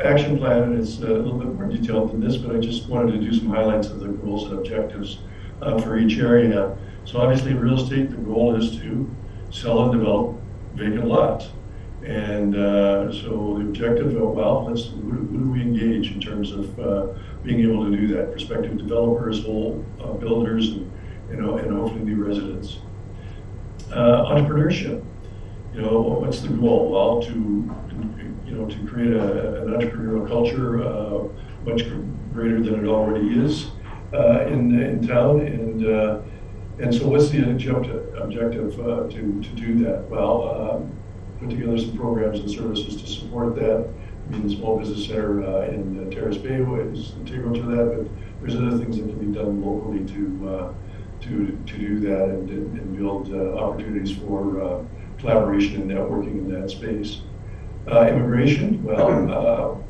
action plan, and it's a little bit more detailed than this, but I just wanted to do some highlights of the goals and objectives for each area. So obviously in real estate, the goal is to sell and develop vacant lots. And so the objective, who do we engage in terms of being able to do that? Prospective developers, whole builders, and hopefully new residents. Entrepreneurship. You know, what's the goal? Well, to create an entrepreneurial culture much greater than it already is in town, and so what's the objective to do that? Well, put together some programs and services to support that. I mean, the Small Business Center in Terrace Bay is integral to that, but there's other things that can be done locally to do that and build opportunities for collaboration and networking in that space. Immigration, well,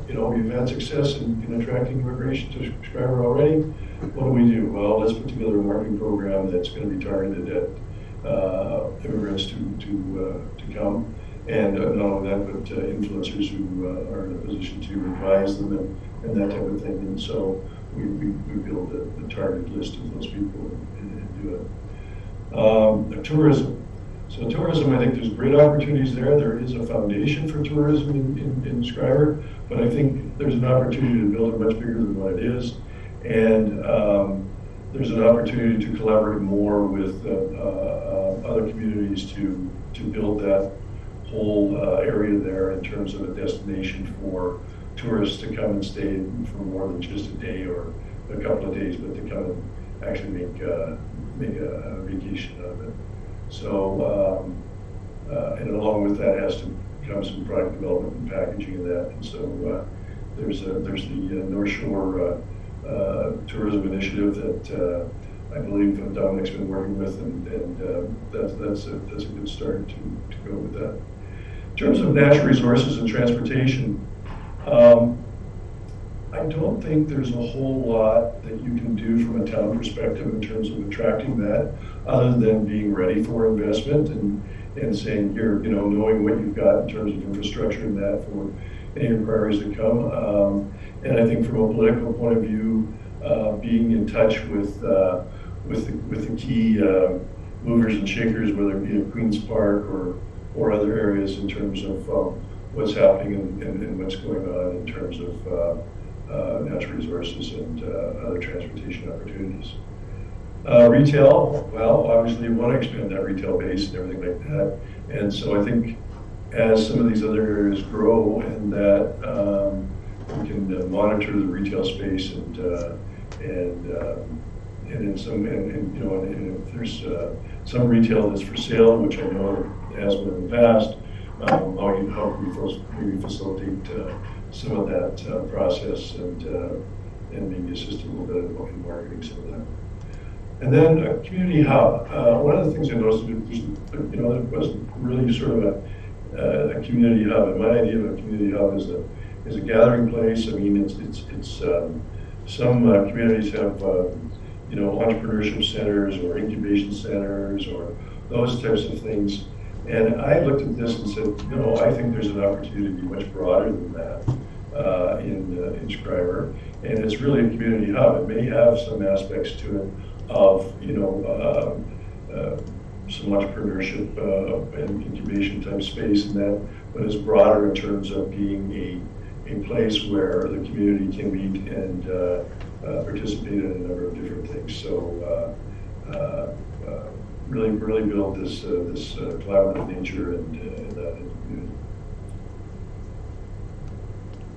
we've had success in attracting immigration to Schreiber already. What do? Well, let's put together a marketing program that's going to be targeted at immigrants to come, and not only that, but influencers who are in a position to advise them and that type of thing. And so we build a targeted list of those people and do it. Tourism. So tourism, I think there's great opportunities there. There is a foundation for tourism in Schreiber, but I think there's an opportunity to build it much bigger than what it is. And there's an opportunity to collaborate more with other communities to build that whole area there in terms of a destination for tourists to come and stay for more than just a day or a couple of days, but to come and actually make a vacation out of it. So, and along with that has to come some product development and packaging of that. And so there's the North Shore tourism initiative that I believe Dominic's been working with, and that's a good start to go with that. In terms of natural resources and transportation, I don't think there's a whole lot that you can do from a town perspective in terms of attracting that, other than being ready for investment and saying, here, knowing what you've got in terms of infrastructure and that for any inquiries that come. And I think from a political point of view, being in touch with the key movers and shakers, whether it be at Queen's Park or other areas in terms of what's happening and what's going on in terms of natural resources and other transportation opportunities. Retail, well, obviously you want to expand that retail base and everything like that. And so I think as some of these other areas grow and that we can monitor the retail space and in some and if there's some retail that's for sale, which I know has been in the past, how can we maybe facilitate some of that process and maybe assist a little bit in marketing some of that. And then a community hub. One of the things I noticed was, there wasn't really sort of a community hub. And my idea of a community hub is a gathering place. I mean, it's some communities have entrepreneurship centers or incubation centers or those types of things. And I looked at this and said, I think there's an opportunity to be much broader than that in Schreiber. And it's really a community hub. It may have some aspects to it of some entrepreneurship and incubation type space in that, but it's broader in terms of being a place where the community can meet and participate in a number of different things. So really build this collaborative nature and that in the community.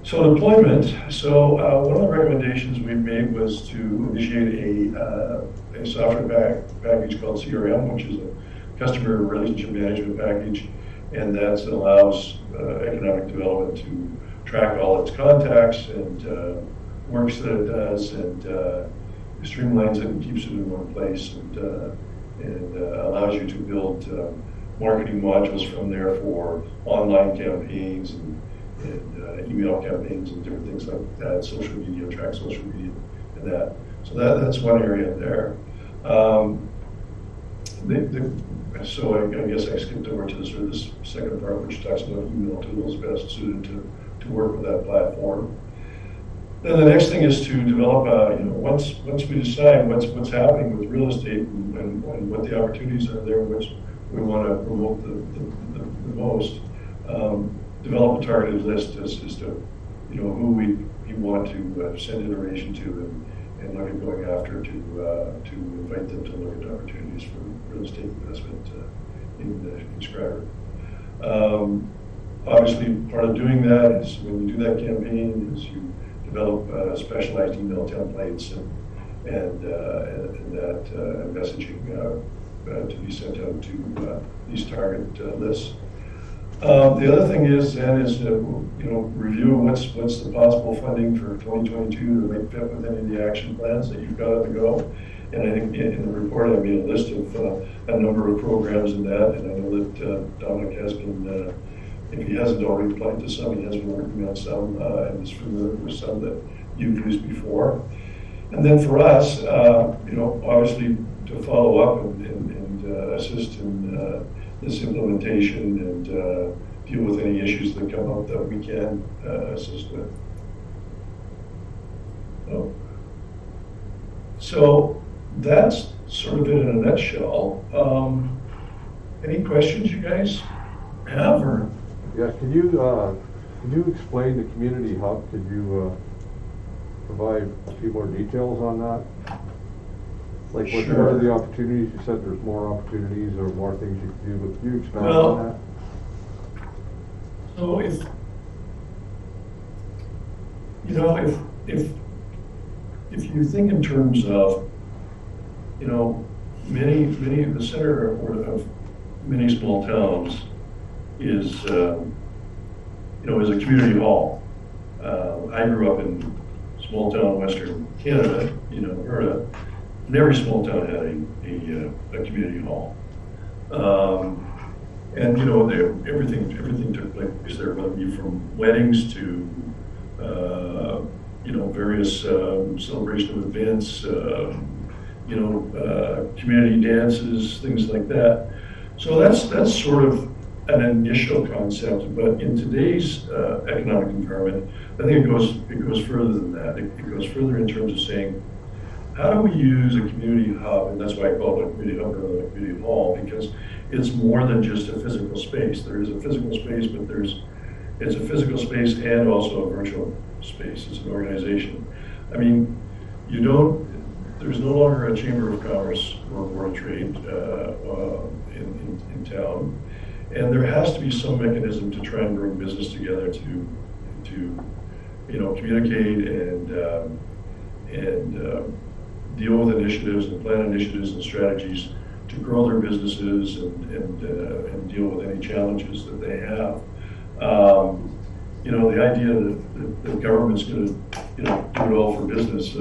So deployment. So one of the recommendations we made was to initiate a software package called CRM, which is a customer relationship management package, and that allows economic development to track all its contacts and works that it does, and streamlines it and keeps it in one place, and allows you to build marketing modules from there for online campaigns and email campaigns and different things like that, social media, track social media, and that. So that's one area there. So I guess I skipped over to this second part, which talks about email tools best suited to work with that platform. Then the next thing is to develop, once we decide what's happening with real estate and what the opportunities are there, which we want to promote the most, develop a targeted list as to who we want to send information to and look at going after to invite them to look at opportunities for real estate investment in Schreiber. Obviously, part of doing that is when you do that campaign is you develop specialized email templates and that messaging to be sent out to these target lists. The other thing is review what's the possible funding for 2022 that might fit with any of the action plans that you've got on the go. And I think in the report I made a list of a number of programs in that, and I know that Dominic has been, if he hasn't already applied to some, he has been working on some, and is familiar with some that you've used before. And then for us, obviously to follow up and assist in this implementation and deal with any issues that come up that we can assist with. So that's sort of it in a nutshell. Any questions you guys have, or? Yeah, could you explain the community hub? Could you provide a few more details on that? Like what Sure. are the opportunities? You said there's more opportunities or more things you can do, but could you expand Well, on that? So if you think in terms of, many of the center of many small towns is a community hall. I grew up in small town Western Canada, Alberta, and every small town had a community hall. And everything took place there, whether it be from weddings to various celebration of events, community dances, things like that. So that's sort of an initial concept, but in today's economic environment, I think it goes further than that. It goes further in terms of saying, how do we use a community hub, and that's why I call it a community hub rather than a community hall, because it's more than just a physical space. There is a physical space, but it's a physical space and also a virtual space. It's an organization. I mean, there's no longer a Chamber of Commerce or World Trade in town, and there has to be some mechanism to try and bring business together to communicate and deal with initiatives and plan initiatives and strategies to grow their businesses and deal with any challenges that they have. The idea that the government's going to do it all for business,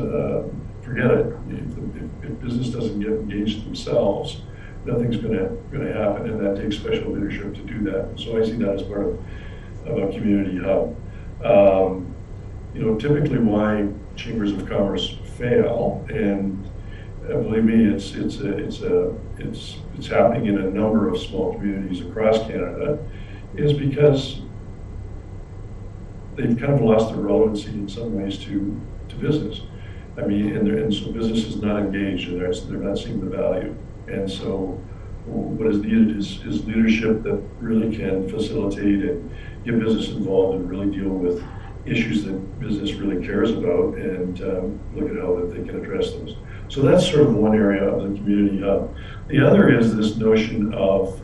forget it. If business doesn't get engaged themselves, nothing's going to happen, and that takes special leadership to do that. So I see that as part of a community hub. Typically why chambers of commerce fail, and believe me, it's happening in a number of small communities across Canada, is because they've kind of lost their relevancy in some ways to business. I mean, and so business is not engaged, and they're not seeing the value. And so what is needed is leadership that really can facilitate and get business involved and really deal with issues that business really cares about, and look at how that they can address those. So that's sort of one area of the community hub. The other is this notion of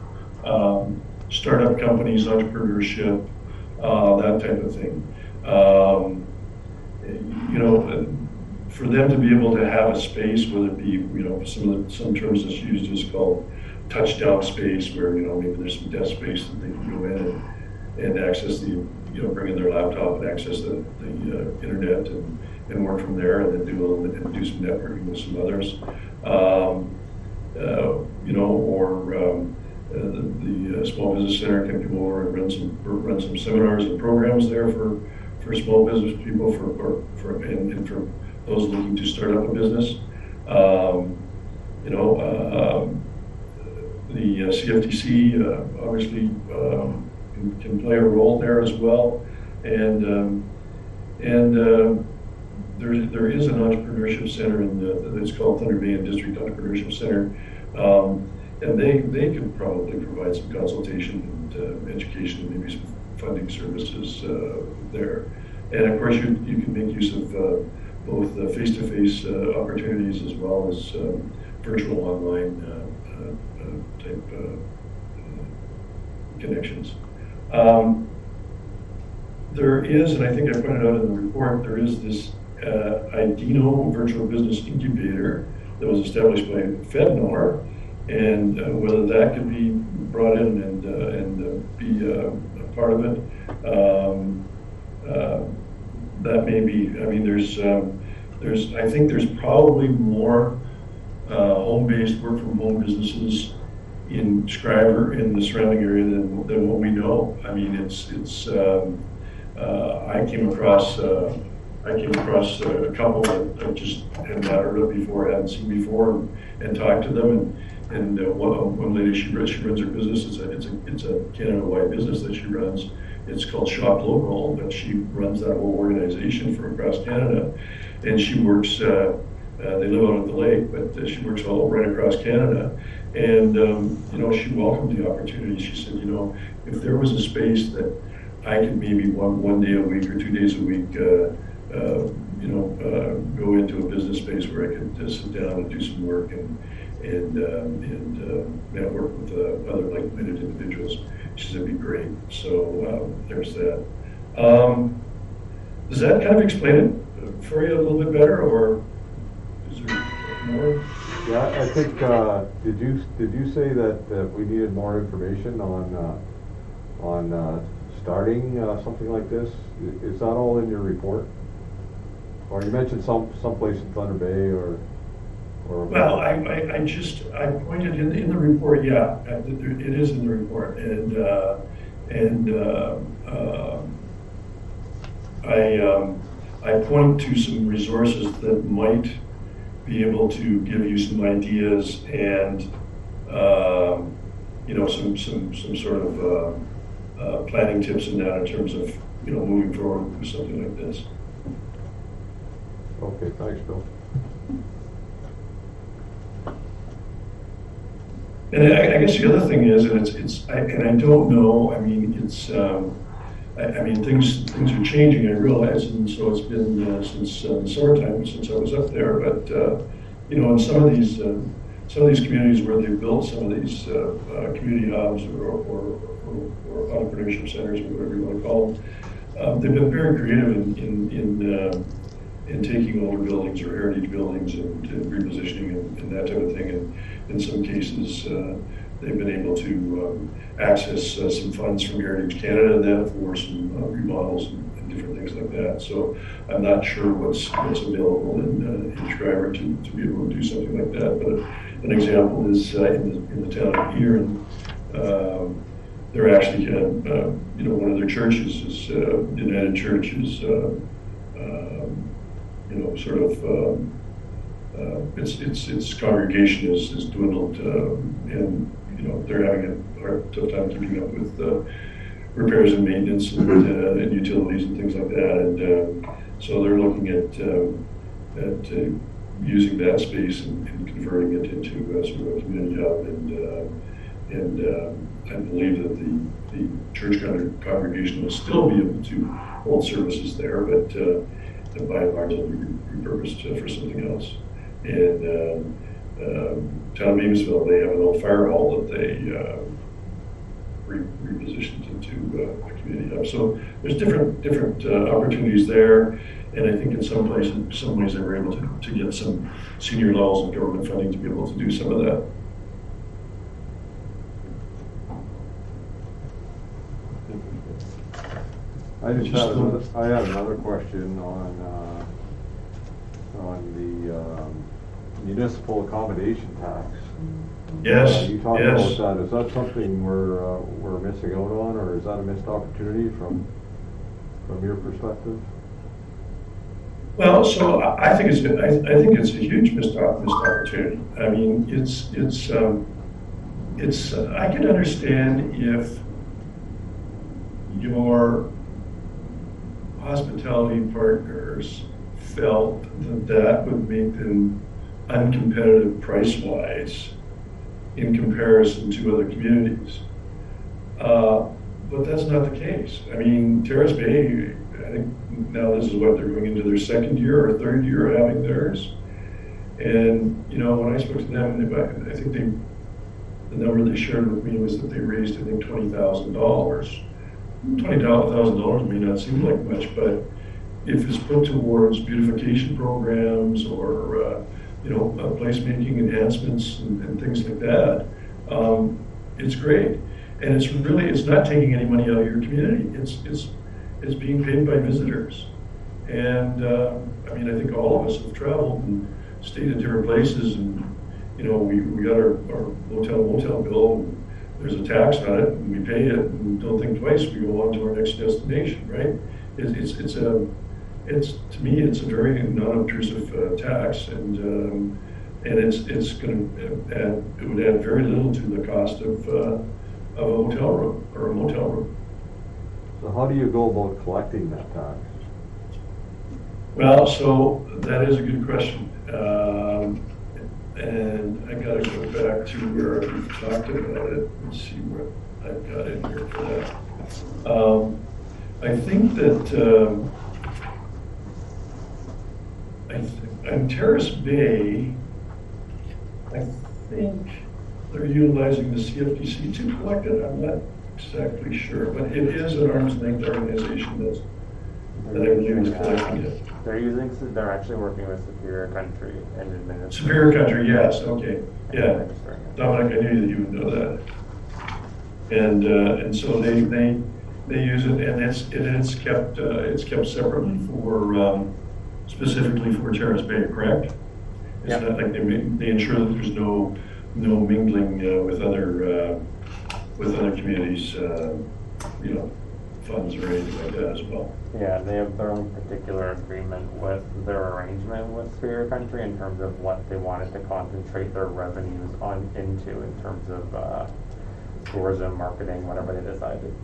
startup companies, entrepreneurship, that type of thing. For them to be able to have a space, whether it be, some terms that's used is called touchdown space, where, maybe there's some desk space that they can go in and access bring in their laptop and access the internet and work from there, and then do some networking with some others. The small business center can come over and run some seminars and programs there for small business people and for those looking to start up a business. The CFTC obviously can play a role there as well, and there is an entrepreneurship center it's called Thunder Bay and District Entrepreneurship Center, and they could probably provide some consultation and education and maybe some funding services there. And of course, you can make use of both face-to-face opportunities as well as virtual online type connections. There is, and I think I pointed out in the report, there is this IDENO Virtual Business Incubator that was established by FedNor, and whether that could be brought in and be a part of it, that may be. I mean, I think there's probably more home-based work-from-home businesses in Schreiber, in the surrounding area, than what we know. I mean, I came across a couple that I just had not heard of before, hadn't seen before, and talked to them. And one lady, she runs her business. It's a Canada-wide business that she runs. It's called Shop Local, but she runs that whole organization from across Canada. And she works. They live out at the lake, but she works all right across Canada. And she welcomed the opportunity. She said, if there was a space that I could maybe one day a week or 2 days a week, go into a business space where I could sit down and do some work and network with other like-minded individuals. She said it'd be great. So there's that. Does that kind of explain it for you a little bit better, or is there more? Yeah, I think, did you say that we needed more information on starting something like this? Is that all in your report? Or you mentioned some place in Thunder Bay or well, I pointed in the report, yeah, it is in the report, and I point to some resources that might be able to give you some ideas and some sort of planning tips in that in terms of moving forward with something like this. Okay, thanks, Bill. And I guess the other thing is, and I don't know. I mean, things are changing. I realize, and so it's been since the summertime since I was up there. But in some of these communities where they've built some of these community hubs or entrepreneurship centers or whatever you want to call them, they've been very creative in taking older buildings or heritage buildings and repositioning and that type of thing. And in some cases, they've been able to access some funds from Heritage Canada then for some remodels and different things like that. So I'm not sure what's available in Schreiber to be able to do something like that. But an example is in the town of Erin. They're actually one of their churches is United Church is sort of its congregation is dwindled, and they're having a tough time keeping up with repairs and maintenance and utilities and things like that, and so they're looking at using that space and converting it into sort of a community hub, and I believe that the church congregation will still be able to hold services there, but by and large it'll be repurposed for something else. And town of Beamsville, they have an old fire hall that they repositioned into a community hub. So there's different opportunities there, and I think in some ways they were able to get some senior levels of government funding to be able to do some of that. I had another question on the municipal accommodation tax. Yes. You talked about that. Is that something we're missing out on, or is that a missed opportunity from your perspective? Well, so I think it's a huge missed opportunity. I mean, I can understand if your hospitality partners felt that would make them uncompetitive price-wise in comparison to other communities. But that's not the case. I mean, Terrace Bay I think now this is what, they're going into their second year or third year of having theirs. And, you know, when I spoke to them, I think the number they shared with me was that they raised, I think, $20,000. $20,000 may not seem like much, but if it's put towards beautification programs or, you know, placemaking enhancements and things like that, it's great. And it's really, it's not taking any money out of your community. It's being paid by visitors. And I mean, I think all of us have traveled and stayed in different places, and you know, we got our motel bill, and there's a tax on it, and we pay it, and don't think twice. We go on to our next destination, right? It's to me, it's a very non-obtrusive tax, and it's going to add, it would add very little to the cost of a hotel room or a motel room. So how do you go about collecting that tax? Well, so that is a good question. And I gotta go back to where we talked about it and see what I've got in here for that. I think that on Terrace Bay, I think they're utilizing the CFDC to collect it. I'm not exactly sure, but it is an arm's length organization that I believe is collecting it. They're actually working with Superior Country and administering. Superior Country, yes, okay, yeah. Dominic, I knew that you would know that. And so they use it, and it's kept separately for specifically for Terrace Bay, correct? It's Yeah. not like they ensure that there's no mingling with other communities, you know, funds or anything like that as well. Yeah, they have their own particular agreement with their arrangement with Superior Country in terms of what they wanted to concentrate their revenues into in terms of tourism, marketing, whatever they decided.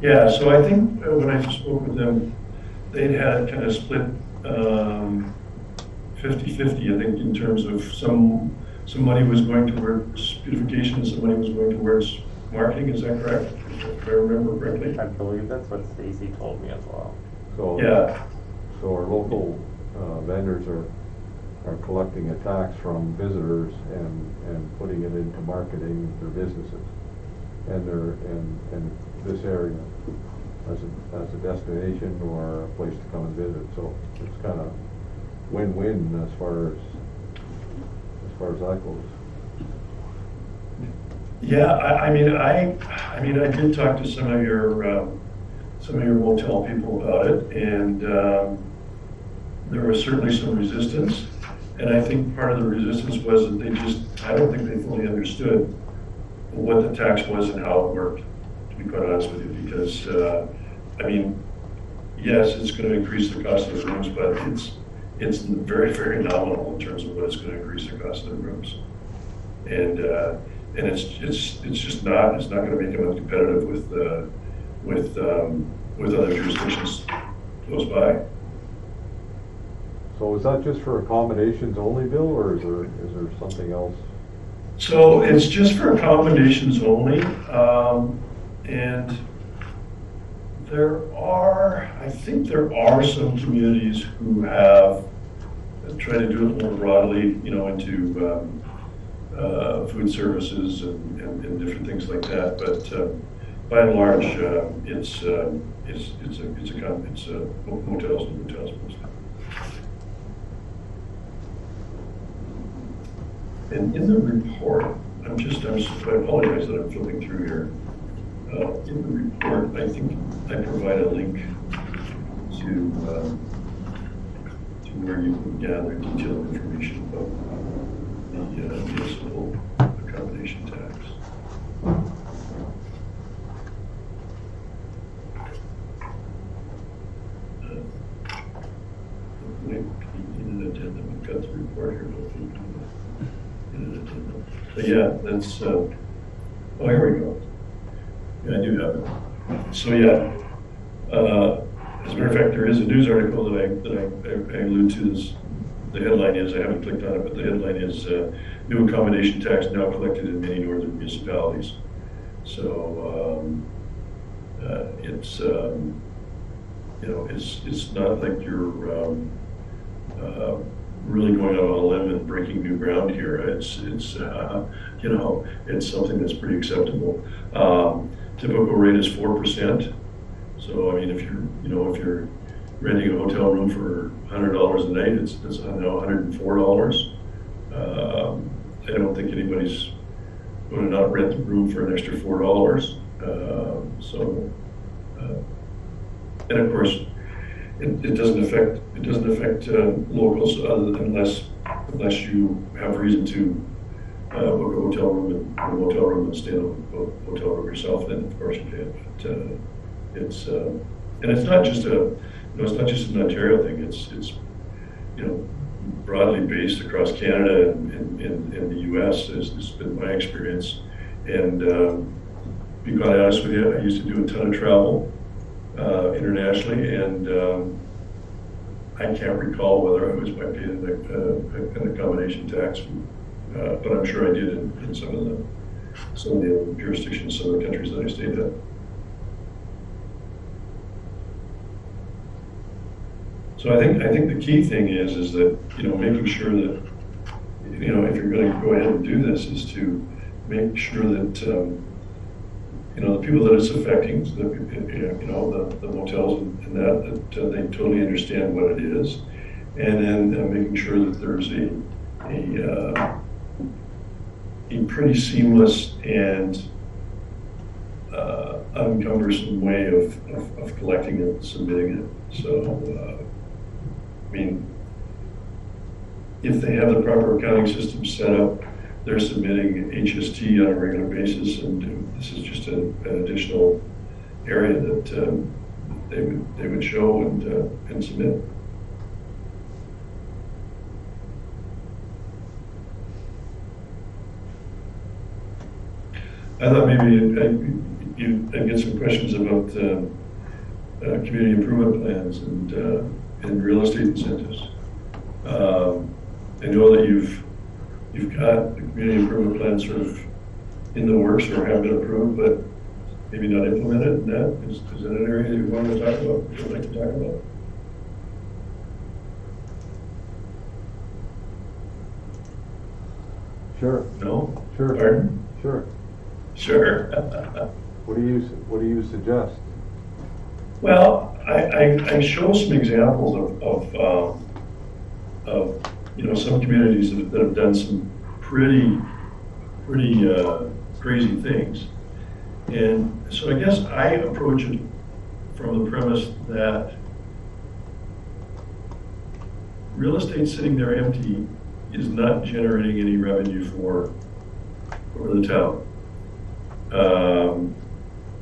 Yeah, so I think when I spoke with them, they'd had kind of split 50-50, I think, in terms of some money was going towards beautification and some money was going towards marketing. Is that correct? If I remember correctly. I believe that's what Stacy told me as well. So, Yeah. So our local vendors are collecting a tax from visitors and putting it into marketing their businesses and this area as a destination or a place to come and visit. So it's kind of win-win as far as that goes. Yeah, I mean, I did talk to some of your motel people about it, and there was certainly some resistance. And I think part of the resistance was that I don't think they fully understood what the tax was and how it worked, to be quite honest with you, because, I mean, yes, it's going to increase the cost of the rooms, but it's very, very nominal in terms of what it's going to increase the cost of the rooms. And it's just not, it's not going to make them competitive with other jurisdictions close by. So is that just for accommodations only, Bill, or is there something else? So it's just for accommodations only, and I think there are some communities who have tried to do it more broadly, you know, into food services and different things like that. But by and large, it's motels and motels mostly. And in the report, I apologize that I'm flipping through here. In the report, I think I provide a link to where you can gather detailed information about the municipal accommodation tax. In an addendum, we've got the report here. But yeah, that's, oh, here we go. Yeah, I do have it. So yeah, as a matter of fact, there is a news article that I allude to. This, the headline is, I haven't clicked on it, but the headline is, new accommodation tax now collected in many northern municipalities. So it's you know, it's not like you're really going out on a limb and breaking new ground here. It's you know, it's something that's pretty acceptable. Typical rate is 4%. So I mean, if you're renting a hotel room for $100 a night, it's $104. I don't think anybody's going to not rent the room for an extra $4. And of course, it doesn't affect locals unless you have reason to book a hotel room and stay in a hotel room yourself. Then of course you can. But it's not just an Ontario thing. It's broadly based across Canada and the U.S. This has been my experience. And to be quite honest with you, I used to do a ton of travel internationally, and I can't recall whether I was paid an accommodation tax, but I'm sure I did in some of the other jurisdictions, some of the countries that I stayed in. So I think the key thing is that, making sure that, if you're going to go ahead and do this, is to make sure that, the people that it's affecting, the motels and that they totally understand what it is. And then making sure that there's a pretty seamless and uncumbersome way of collecting it and submitting it. So, I mean, if they have the proper accounting system set up, they're submitting HST on a regular basis, and this is just an additional area that they would show and submit. I thought maybe I'd get some questions about community improvement plans and real estate incentives. I know that you've got the community improvement plan sort of in the works or have been approved, but maybe not implemented. And is that an area you want to talk about? Would you like to talk about? Sure. No? Sure. Pardon? Sure. Sure. What do you suggest? Well, I show some examples of some communities that have done some pretty crazy things, and so I guess I approach it from the premise that real estate sitting there empty is not generating any revenue for the town.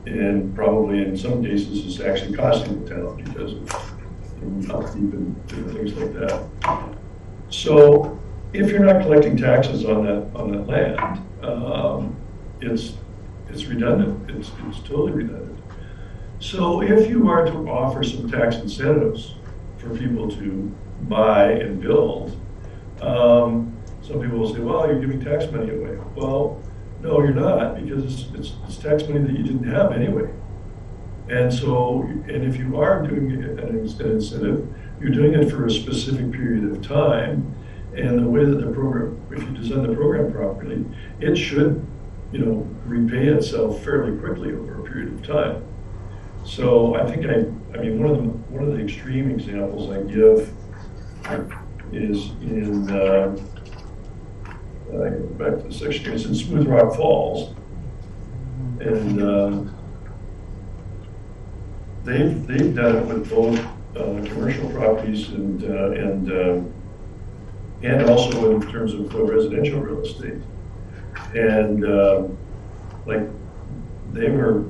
And probably in some cases it's actually costing the town because of upkeep and different things like that. So if you're not collecting taxes on that land, it's redundant. It's totally redundant. So if you are to offer some tax incentives for people to buy and build, some people will say, well, you're giving tax money away. Well, no, you're not, because it's tax money that you didn't have anyway. And so, and if you are doing an incentive, you're doing it for a specific period of time. And the way that the program, if you design the program properly, it should, repay itself fairly quickly over a period of time. So I think I mean, one of the extreme examples I give is in, back to the section, it's in Smooth Rock Falls, and they've done it with both commercial properties and also in terms of residential real estate, and like they were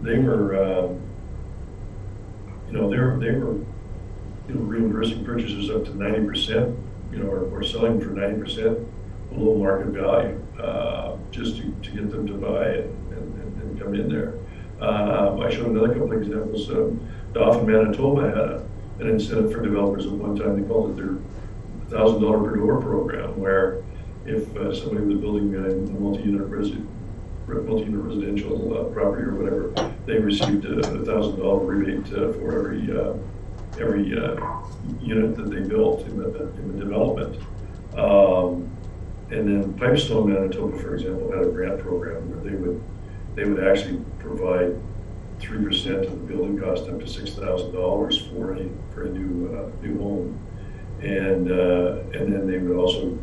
reimbursing purchasers up to 90%, or selling for 90% below market value, just to get them to buy and come in there. I showed another couple of examples. Dauphin, Manitoba had an incentive for developers at one time. They called it their $1,000 per door program, where if somebody was building a multi-unit residential property or whatever, they received a $1,000 rebate for unit that they built in the development. And then Pipestone, Manitoba, for example, had a grant program where they would actually provide 3% of the building cost up to $6,000 for a new home, and then they would also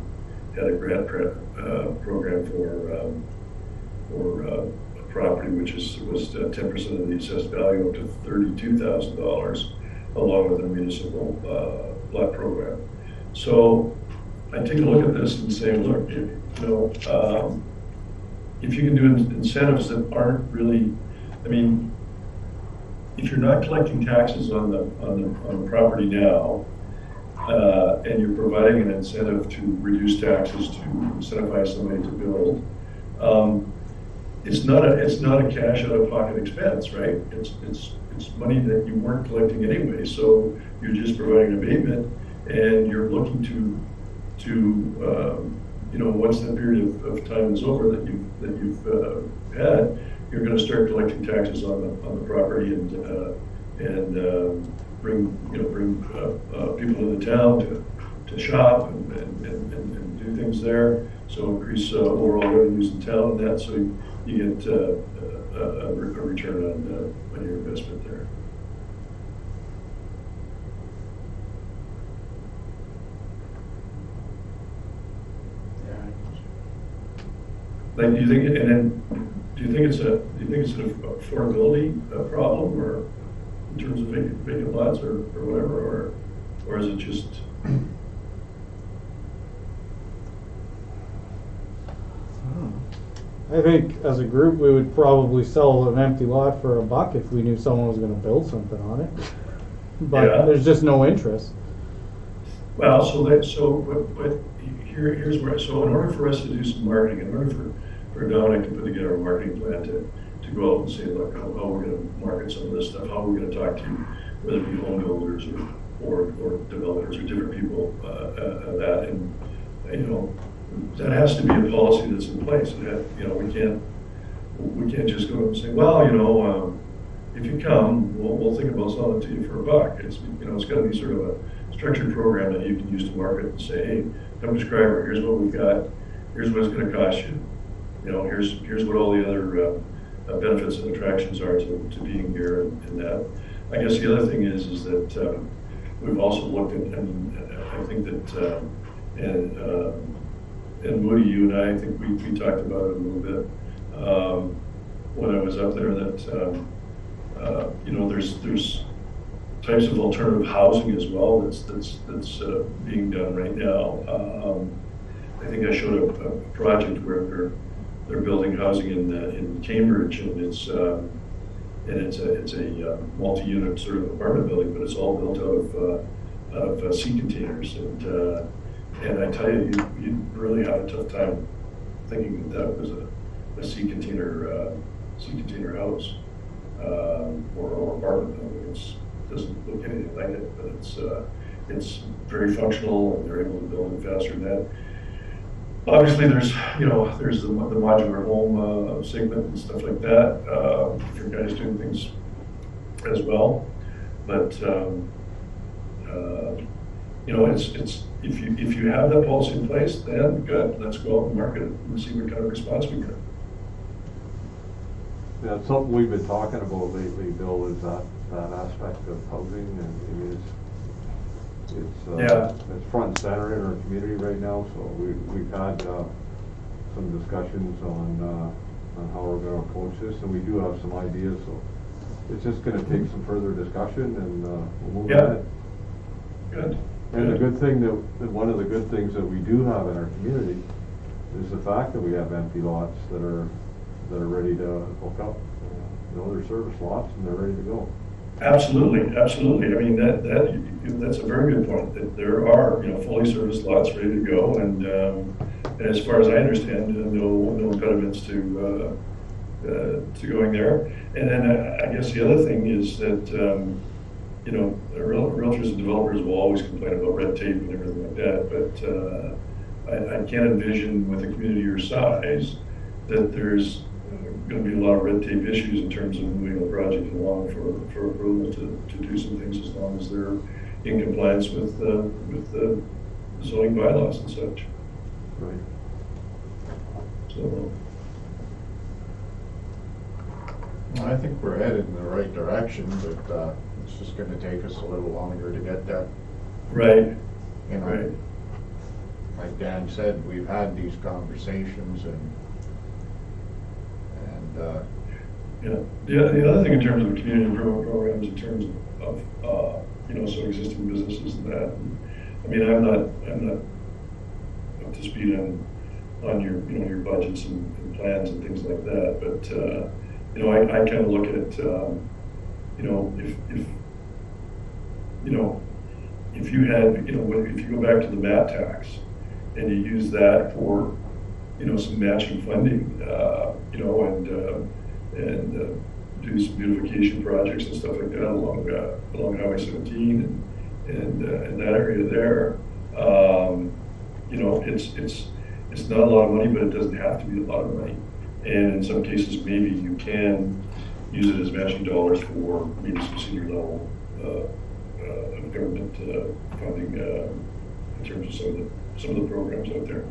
had a grant program for a property which was 10% of the assessed value up to $32,000, along with a municipal lot program. So I take a look at this and say, look, if you can do incentives that aren't really, I mean, if you're not collecting taxes on the property now, and you're providing an incentive to reduce taxes to incentivize somebody to build, it's not a cash out of pocket expense, right? It's money that you weren't collecting anyway. So you're just providing abatement, and you're looking to once that period of time is over that you've had, you're going to start collecting taxes on the property and bring people to the town to shop and do things there. So increase overall revenues in town and that, so you get a return on your investment there. Like, do you think it's an affordability problem, or in terms of vacant lots, or whatever, or is it just? I think as a group, we would probably sell an empty lot for $1 if we knew someone was gonna build something on it. But Yeah. there's just no interest. Well, but here's where, so in order for us to do some marketing, in order for Dominic to put together a marketing plan to go out and say, look, how we're gonna market some of this stuff, how we're gonna talk to, whether it be home builders or developers or different people, that, and, that has to be a policy that's in place. That, we can't just go and say, well, if you come, we'll think about selling it to you for $1. It's got to be sort of a structured program that you can use to market and say, hey, come to Schreiber, here's what we've got, here's what it's going to cost you. Here's what all the other benefits and attractions are to being here and that. I guess the other thing is that we've also looked at, and I think that, and Moody, you and I think we talked about it a little bit when I was up there, that there's types of alternative housing as well that's being done right now. I think I showed a project where they're building housing in Cambridge, and it's a multi-unit sort of apartment building, but it's all built out of sea containers, and I tell you, you really have a tough time thinking that was a sea container house or apartment building. It doesn't look anything like it, but it's very functional, and they're able to build it faster than that. Obviously, there's the modular home segment and stuff like that. For guys doing things as well, but it's if you have that policy in place, then good. Let's go out and market it and see what kind of response we get. Yeah, it's something we've been talking about lately, Bill, is that aspect of housing, and it's front and center in our community right now. So we've had some discussions on how we're going to approach this, and we do have some ideas. So it's just going to take some further discussion, and we'll move ahead. Good. And the good thing one of the good things that we do have in our community is the fact that we have empty lots that are ready to hook up. They're service lots and they're ready to go. Absolutely. I mean, that's a very good point. That there are fully serviced lots ready to go, and as far as I understand, no impediments to going there. And then I guess the other thing is that realtors and developers will always complain about red tape and everything like that, but I can't envision with a community your size that there's going gonna be a lot of red tape issues in terms of moving the project along for approval to do some things as long as they're in compliance with the zoning bylaws and such. Right. So, Well, I think we're headed in the right direction, but it's just gonna take us a little longer to get that. right, You know, right. like Dan said, we've had these conversations and Yeah, the other thing in terms of community improvement programs, in terms of, so existing businesses and that, I mean, I'm not up to speed on your, your budgets and plans and things like that, but, I kind of look at, if you had, if you go back to the MAT tax and you use that for, some matching funding, and do some beautification projects and stuff like that along Highway 17 and that area there. It's not a lot of money, but it doesn't have to be a lot of money. And in some cases, maybe you can use it as matching dollars for maybe some senior level of government funding in terms of some of the programs out there.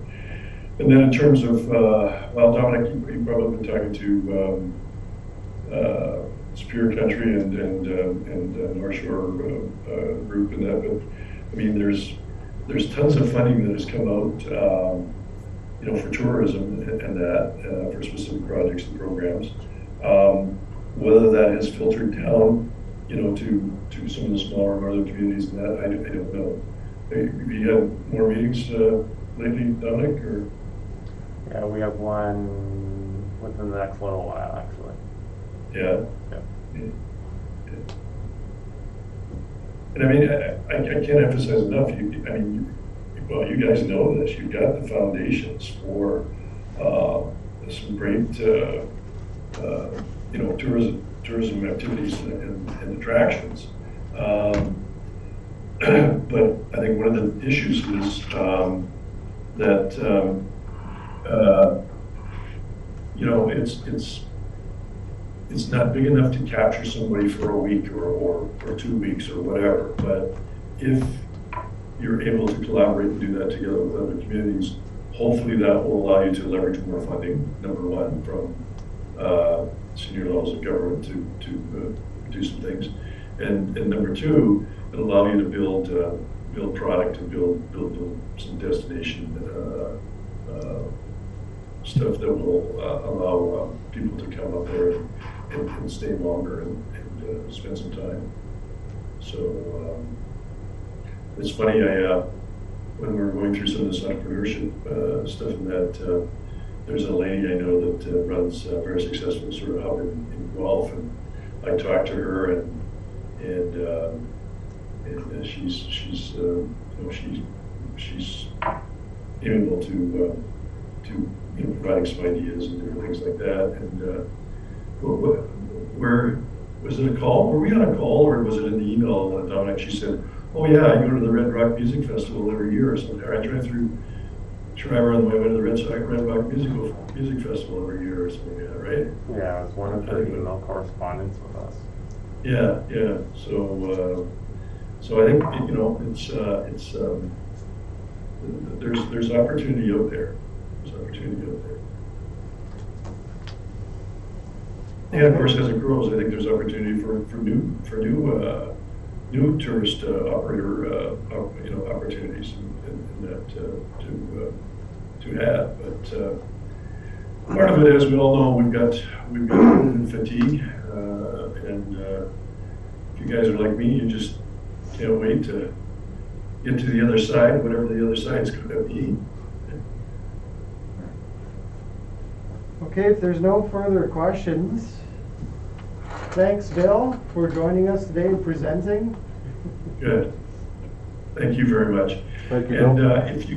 And then in terms of, Dominic, you've probably been talking to Superior Country and North Shore group and that, but I mean, there's tons of funding that has come out, for tourism and that, for specific projects and programs. Whether that has filtered down, to some of the smaller northern communities and that, I don't know. Have you had more meetings lately, Dominic, or? Yeah, we have one within the next little while, actually. Yeah. Yeah. And I mean, I can't emphasize enough. You guys know this. You've got the foundations for some great, tourism activities and attractions. But I think one of the issues is that it's not big enough to capture somebody for a week or 2 weeks or whatever. But if you're able to collaborate and do that together with other communities, hopefully that will allow you to leverage more funding, number one, from senior levels of government to do some things. And number two, it'll allow you to build product and build some destination stuff that will allow people to come up there and stay longer and spend some time. So it's funny, when we were going through some of this entrepreneurship stuff and that, there's a lady I know that runs a very successful sort of hub in Guelph, and I talked to her and she's able to providing some ideas and different things like that. And where was it a call? Were we on a call, or was it in the email? Dominic, she said, "Oh yeah, I go to the Red Rock Music Festival every year or something. I drive through Schreiber on the way to the Red Rock Music Festival every year or something like that, right?" Yeah, it was one of the email correspondence with us. Yeah. So I think there's opportunity out there. There's opportunity out there. And of course, as it grows, I think there's opportunity for new tourist operator opportunities in that to have. But part of it, as we all know, we've got fatigue, and if you guys are like me, you just can't wait to get to the other side, whatever the other side's going to be. Okay, if there's no further questions, thanks, Bill, for joining us today and presenting. Good. Thank you very much. Thank you, And Bill. if you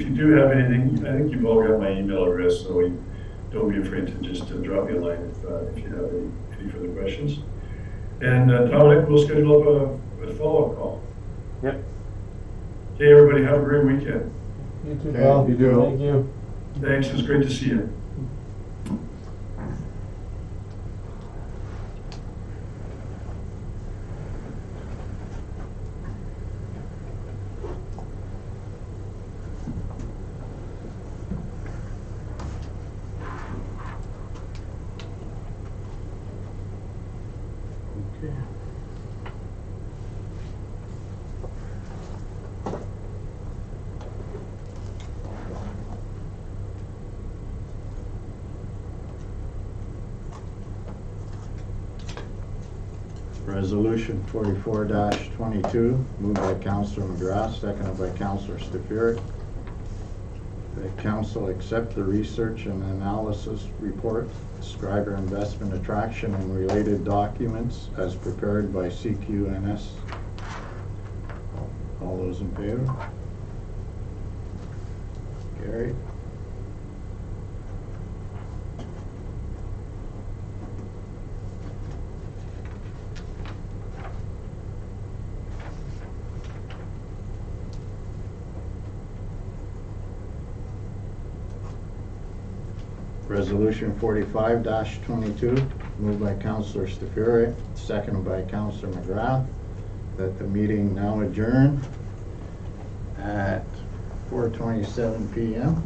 do have anything, I think you've all got my email address, so don't be afraid to just drop me a line if you have any further questions. And Dominic, we'll schedule up a follow-up call. Yep. Okay, everybody, have a great weekend. You too, Okay, Bill. you too. Thank you. Thanks, it was great to see you. Resolution 44-22, moved by Councillor McGrath, seconded by Councillor Staffieri. The council accept the research and analysis report, Schreiber Investment Attraction and related documents as prepared by CQNS. All those in favor? Carried. Resolution 45-22, moved by Councillor Staffieri, seconded by Councillor McGrath, that the meeting now adjourn at 4:27 p.m.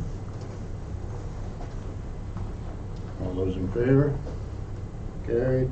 All those in favor? Carried.